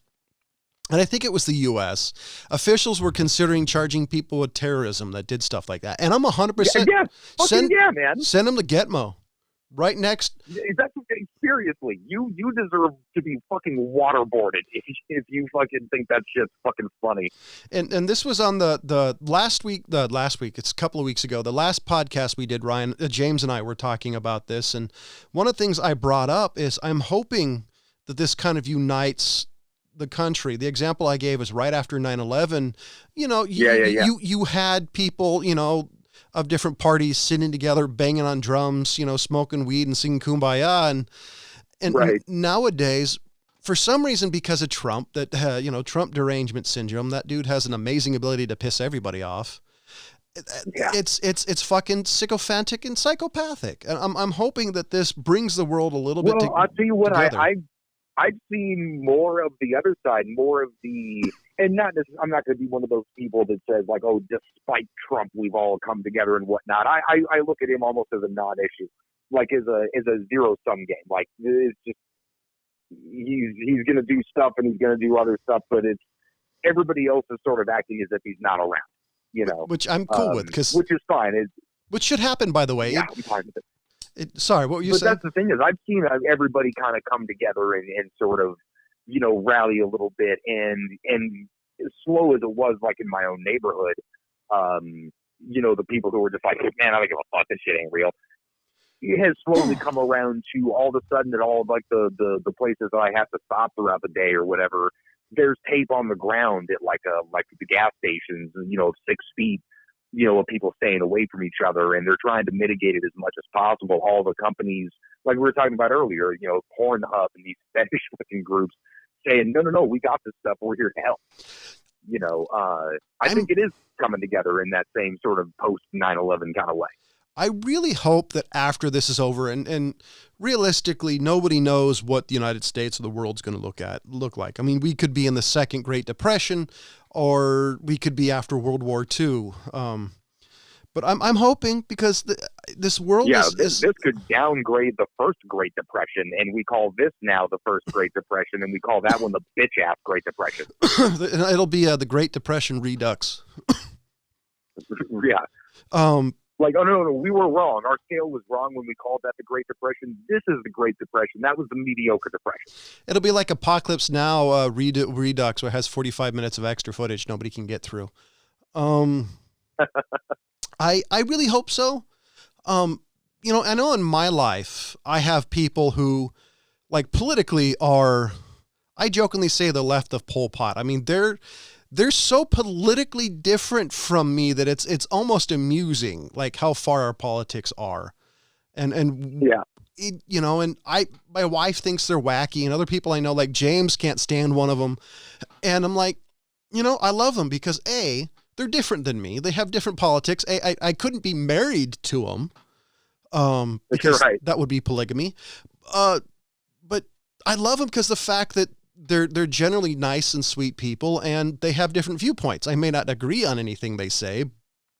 and I think it was the U.S., officials were considering charging people with terrorism that did stuff like that. And I'm 100%. Yeah, man. Send them to Gitmo. Right next. That's seriously. You deserve to be fucking waterboarded if you fucking think that shit's fucking funny. And this was on the last week. It's a couple of weeks ago. The last podcast we did, Ryan, James and I were talking about this. And one of the things I brought up is I'm hoping that this kind of unites the country. The example I gave is right after 9/11, you had people, of different parties sitting together, banging on drums, smoking weed and singing Kumbaya. And right. Nowadays, for some reason, because of Trump, Trump derangement syndrome, that dude has an amazing ability to piss everybody off. Yeah. It's fucking sycophantic and psychopathic. And I'm hoping that this brings the world a little bit together. I'll tell you what, I've seen more of the other side, more of the, and I'm not going to be one of those people that says like, oh, despite Trump, we've all come together and whatnot. I look at him almost as a non-issue, like as a zero-sum game. Like it's just, he's going to do stuff and he's going to do other stuff, but it's everybody else is sort of acting as if he's not around, Which I'm cool with, which is fine. Which should happen, by the way. Yeah, I'm fine with it. Sorry, what were you saying? But that's the thing is I've seen everybody kind of come together and sort of, rally a little bit. And as slow as it was, like in my own neighborhood, the people who were just like, man, I don't give a fuck, this shit ain't real. It has slowly come around to all of a sudden that all of like the places that I have to stop throughout the day or whatever, there's tape on the ground at like the gas stations, 6 feet. Of people staying away from each other, and they're trying to mitigate it as much as possible. All the companies, like we were talking about earlier, Pornhub and these fetish fucking groups saying, no, we got this stuff. We're here to help. I think it is coming together in that same sort of post 9/11 kind of way. I really hope that after this is over, and realistically, nobody knows what the United States or the world's going to look like. I mean, we could be in the Second Great Depression, or we could be after World War II. But I'm hoping because this world this could downgrade the first Great Depression, and we call this now the first Great Depression, and we call that one the bitch-ass Great Depression. It'll be the Great Depression Redux. Yeah. Like, oh, no, we were wrong. Our scale was wrong when we called that the Great Depression. This is the Great Depression. That was the mediocre depression. It'll be like Apocalypse Now Redux, where it has 45 minutes of extra footage nobody can get through. I really hope so. I know in my life, I have people who, like, politically are, I jokingly say the left of Pol Pot. I mean, they're so politically different from me that it's almost amusing, like how far our politics are. And yeah, and my wife thinks they're wacky, and other people I know, like James, can't stand one of them. And I'm like, I love them because A, they're different than me. They have different politics. I couldn't be married to them, because that would be polygamy. But I love them because the fact that they're generally nice and sweet people, and they have different viewpoints. I may not agree on anything they say,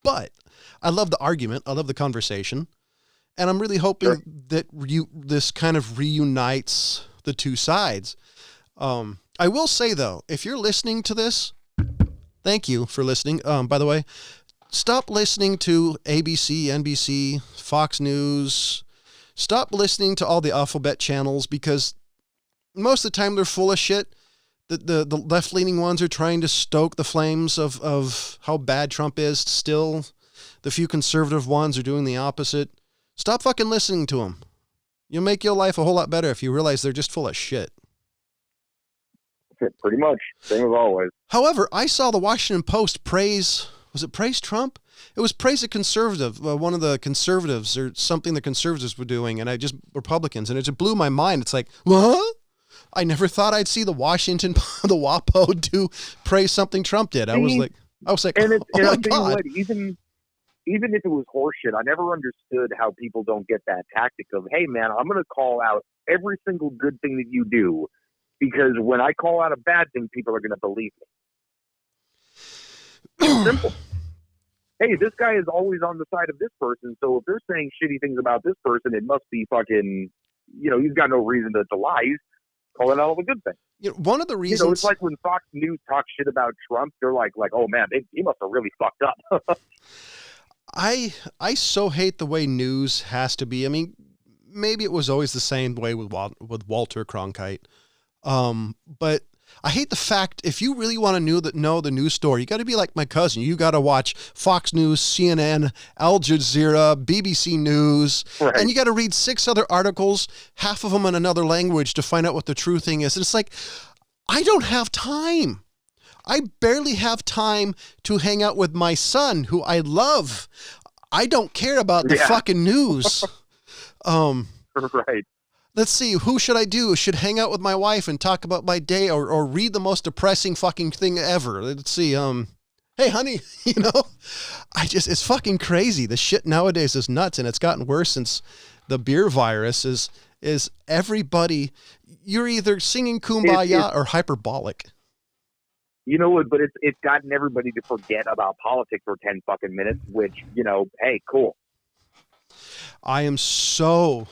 but I love the argument. I love the conversation. And I'm really hoping that this kind of reunites the two sides. I will say, though, if you're listening to this, thank you for listening. By the way, stop listening to ABC, NBC, Fox News. Stop listening to all the alphabet channels, because most of the time they're full of shit. The left-leaning ones are trying to stoke the flames of how bad Trump is. Still, the few conservative ones are doing the opposite. Stop fucking listening to them. You'll make your life a whole lot better if you realize they're just full of shit. Pretty much. Same as always. However, I saw the Washington Post praise Trump? It was praise a conservative, one of the conservatives, or something the conservatives were doing, and Republicans, and it just blew my mind. It's like, what? I never thought I'd see the WAPO do praise something Trump did. I was like, and oh my God. What, even if it was horseshit, I never understood how people don't get that tactic of, hey man, I'm going to call out every single good thing that you do, because when I call out a bad thing, people are going to believe me. It's simple. Hey, this guy is always on the side of this person, so if they're saying shitty things about this person, it must be fucking, he's got no reason to lie. He's calling out all the good things. One of the reasons... it's like when Fox News talks shit about Trump, they're like, oh man, he must have really fucked up. I so hate the way news has to be. I mean, maybe it was always the same way with Walter Cronkite. But I hate the fact, if you really want to know the news story, you got to be like my cousin. You got to watch Fox News, CNN, Al Jazeera, BBC News, and you got to read 6 other articles, half of them in another language, to find out what the true thing is. And it's like, I don't have time. I barely have time to hang out with my son, who I love. I don't care about the fucking news. Right. Let's see, who should I do? Should hang out with my wife and talk about my day, or read the most depressing fucking thing ever? Let's see, hey honey, it's fucking crazy. The shit nowadays is nuts, and it's gotten worse since the beer virus is everybody, you're either singing Kumbaya or hyperbolic. You know what, but it's gotten everybody to forget about politics for 10 fucking minutes, which, hey, cool. I am so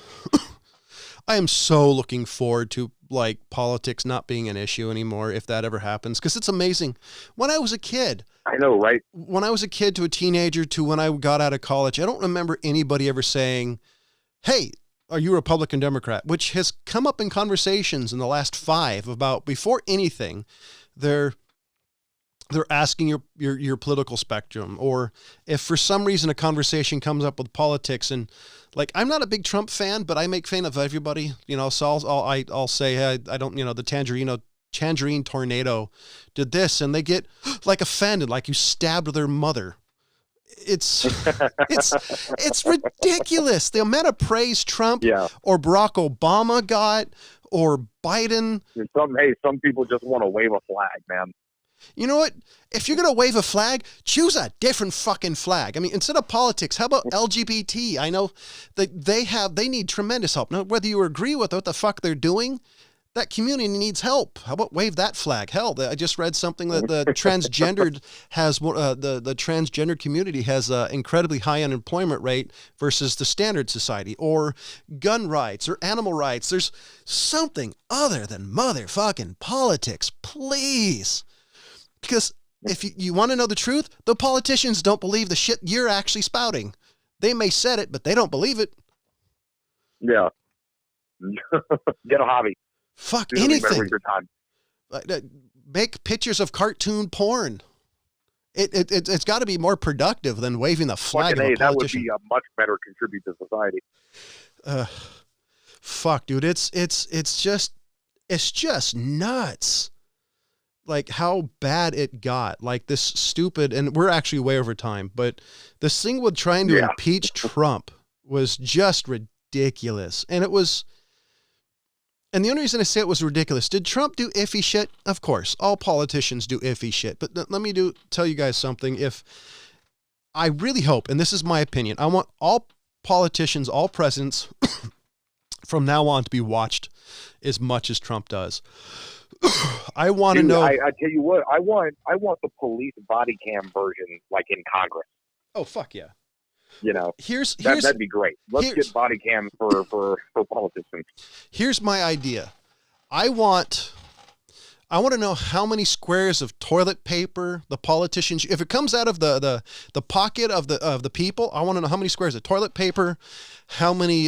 looking forward to, like, politics not being an issue anymore, if that ever happens, because it's amazing. When I was a kid, I know, right? When I was a kid to a teenager to when I got out of college, I don't remember anybody ever saying, hey, are you Republican, Democrat? Which has come up in conversations in the last 5 about, before anything, they're asking your political spectrum, or if for some reason a conversation comes up with politics, and like, I'm not a big Trump fan, but I make fun of everybody, so I'll say, hey, I don't, the tangerine tornado did this, and they get like offended, like you stabbed their mother. It's ridiculous. The amount of praise Trump or Barack Obama got, or Biden. Some people just want to wave a flag, man. You know what? If you're going to wave a flag, choose a different fucking flag. I mean, instead of politics, how about LGBT? I know that they need tremendous help. Now, whether you agree with what the fuck they're doing, that community needs help. How about wave that flag? Hell, I just read something that the transgendered has the transgender community has an incredibly high unemployment rate versus the standard society, or gun rights or animal rights. There's something other than motherfucking politics, please. Because if you want to know the truth, the politicians don't believe the shit you're actually spouting. They may said it, but they don't believe it. Yeah. Get a hobby. Fuck Do anything. your time. Make pictures of cartoon porn. It's got to be more productive than waving the flag of a politician. That would be a much better contribute to society. Fuck, dude, it's just nuts. Like how bad it got. Like this stupid, and we're actually way over time, but this thing with trying to impeach Trump was just ridiculous, and it was. And the only reason I say it was ridiculous, did Trump do iffy shit? Of course, all politicians do iffy shit. But let me tell you guys something. If I really hope, and this is my opinion, I want all politicians, all presidents from now on to be watched as much as Trump does. I want to know. I tell you what, I want the police body cam version like in Congress. Oh, fuck yeah. You know, that'd be great. Let's get body cam for politicians. Here's my idea. I want to know how many squares of toilet paper the politicians, if it comes out of the pocket of the people, I want to know how many squares of toilet paper, how many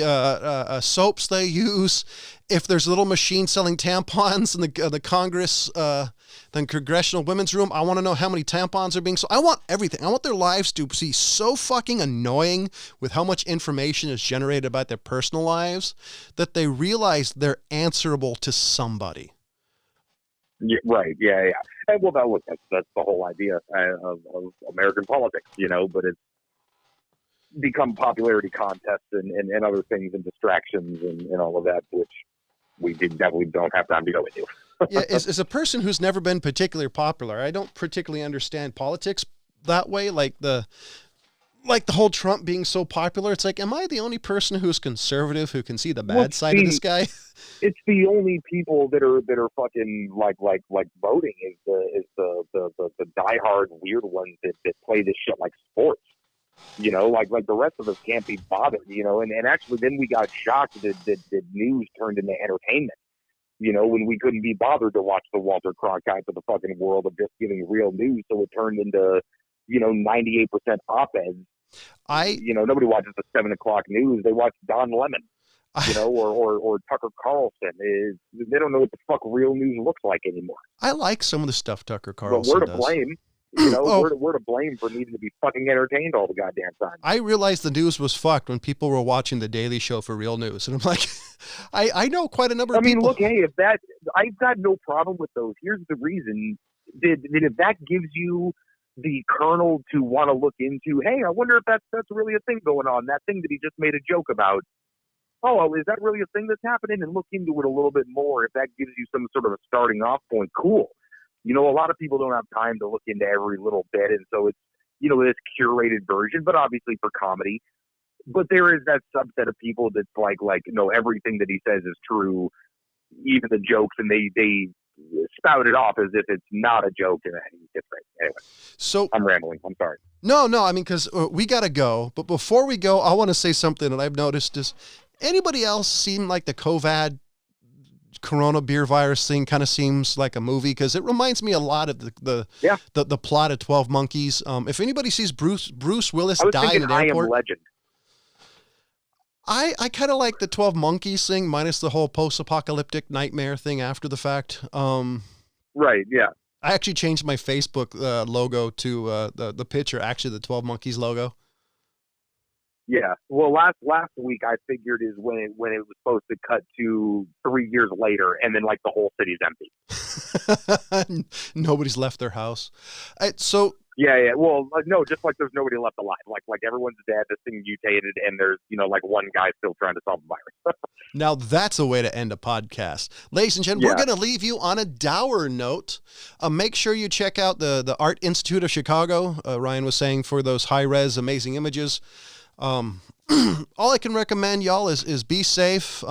soaps they use. If there's a little machine selling tampons in the Congress, the Congressional Women's Room, I want to know how many tampons are being sold. I want everything. I want their lives to be so fucking annoying with how much information is generated about their personal lives that they realize they're answerable to somebody. Yeah, right. Yeah. And well, that's the whole idea of American politics, you know. But it's become popularity contests and other things and distractions and all of that, which we definitely don't have time to go into. Yeah, as a person who's never been particularly popular, I don't particularly understand politics that way. Like the whole Trump being so popular, it's like, am I the only person who's conservative who can see the bad side of this guy? It's the only people that are fucking like voting is the diehard weird ones that play this shit like sports. You know, like the rest of us can't be bothered. You know, and actually then we got shocked that news turned into entertainment. You know, when we couldn't be bothered to watch the Walter Cronkite of the fucking world of just giving real news, so it turned into 98% op-eds. Nobody watches the 7 o'clock news. They watch Don Lemon, or Tucker Carlson. They don't know what the fuck real news looks like anymore. I like some of the stuff Tucker Carlson does. But we're to blame. We're to blame for needing to be fucking entertained all the goddamn time. I realized the news was fucked when people were watching The Daily Show for real news. And I'm like, I know quite a number of people. Look, hey, I've got no problem with those. Here's the reason. If that gives you the kernel to want to look into, hey, I wonder if that's really a thing going on. That thing that he just made a joke about. Oh, is that really a thing that's happening? And look into it a little bit more. If that gives you some sort of a starting off point, cool. A lot of people don't have time to look into every little bit, and so it's, this curated version, but obviously for comedy. But there is that subset of people that's like, everything that he says is true, even the jokes, and they spout it off as if it's not a joke, and it's great. Anyway, so I'm rambling. I'm sorry. No, because we got to go. But before we go, I want to say something that I've noticed is, anybody else seem like the COVID Corona beer virus thing kind of seems like a movie? Because it reminds me a lot of the plot of 12 Monkeys. If anybody sees Bruce Willis die in an airport, I Am Legend. I kind of like the 12 Monkeys thing, minus the whole post-apocalyptic nightmare thing after the fact. Right. Yeah. I actually changed my Facebook logo to the picture, actually the 12 Monkeys logo. Yeah. Well, last week I figured is when it was supposed to cut to 3 years later, and then the whole city's empty. Nobody's left their house. Yeah. Well, no, just like there's nobody left alive. Like everyone's dead. This thing mutated, and there's one guy still trying to solve the virus. Now that's a way to end a podcast, ladies and gentlemen. We're going to leave you on a dour note. Make sure you check out the Art Institute of Chicago. Ryan was saying, for those high res amazing images. All I can recommend y'all is be safe.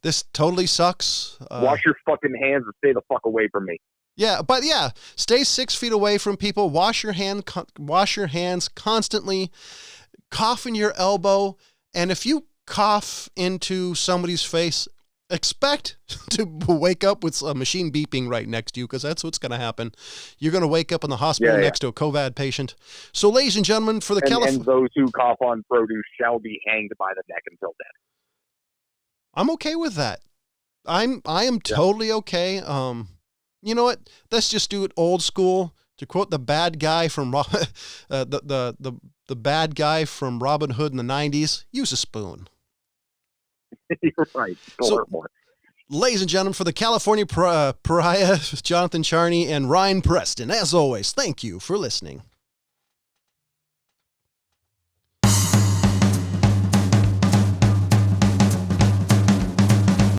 This totally sucks. Wash your fucking hands and stay the fuck away from me. Yeah, but yeah, stay 6 feet away from people. Wash your hands constantly. Cough in your elbow, and if you cough into somebody's face, expect to wake up with a machine beeping right next to you, because that's what's going to happen. You're going to wake up in the hospital next to a COVID patient. So, ladies and gentlemen, for the and those who cough on produce shall be hanged by the neck until death. I'm okay with that. I am totally okay. You know what? Let's just do it old school. To quote the bad guy from the bad guy from Robin Hood in the 90s, use a spoon. You're right. So, ladies and gentlemen, for the California Pariah, Jonathan Charney and Ryan Preston, as always, thank you for listening.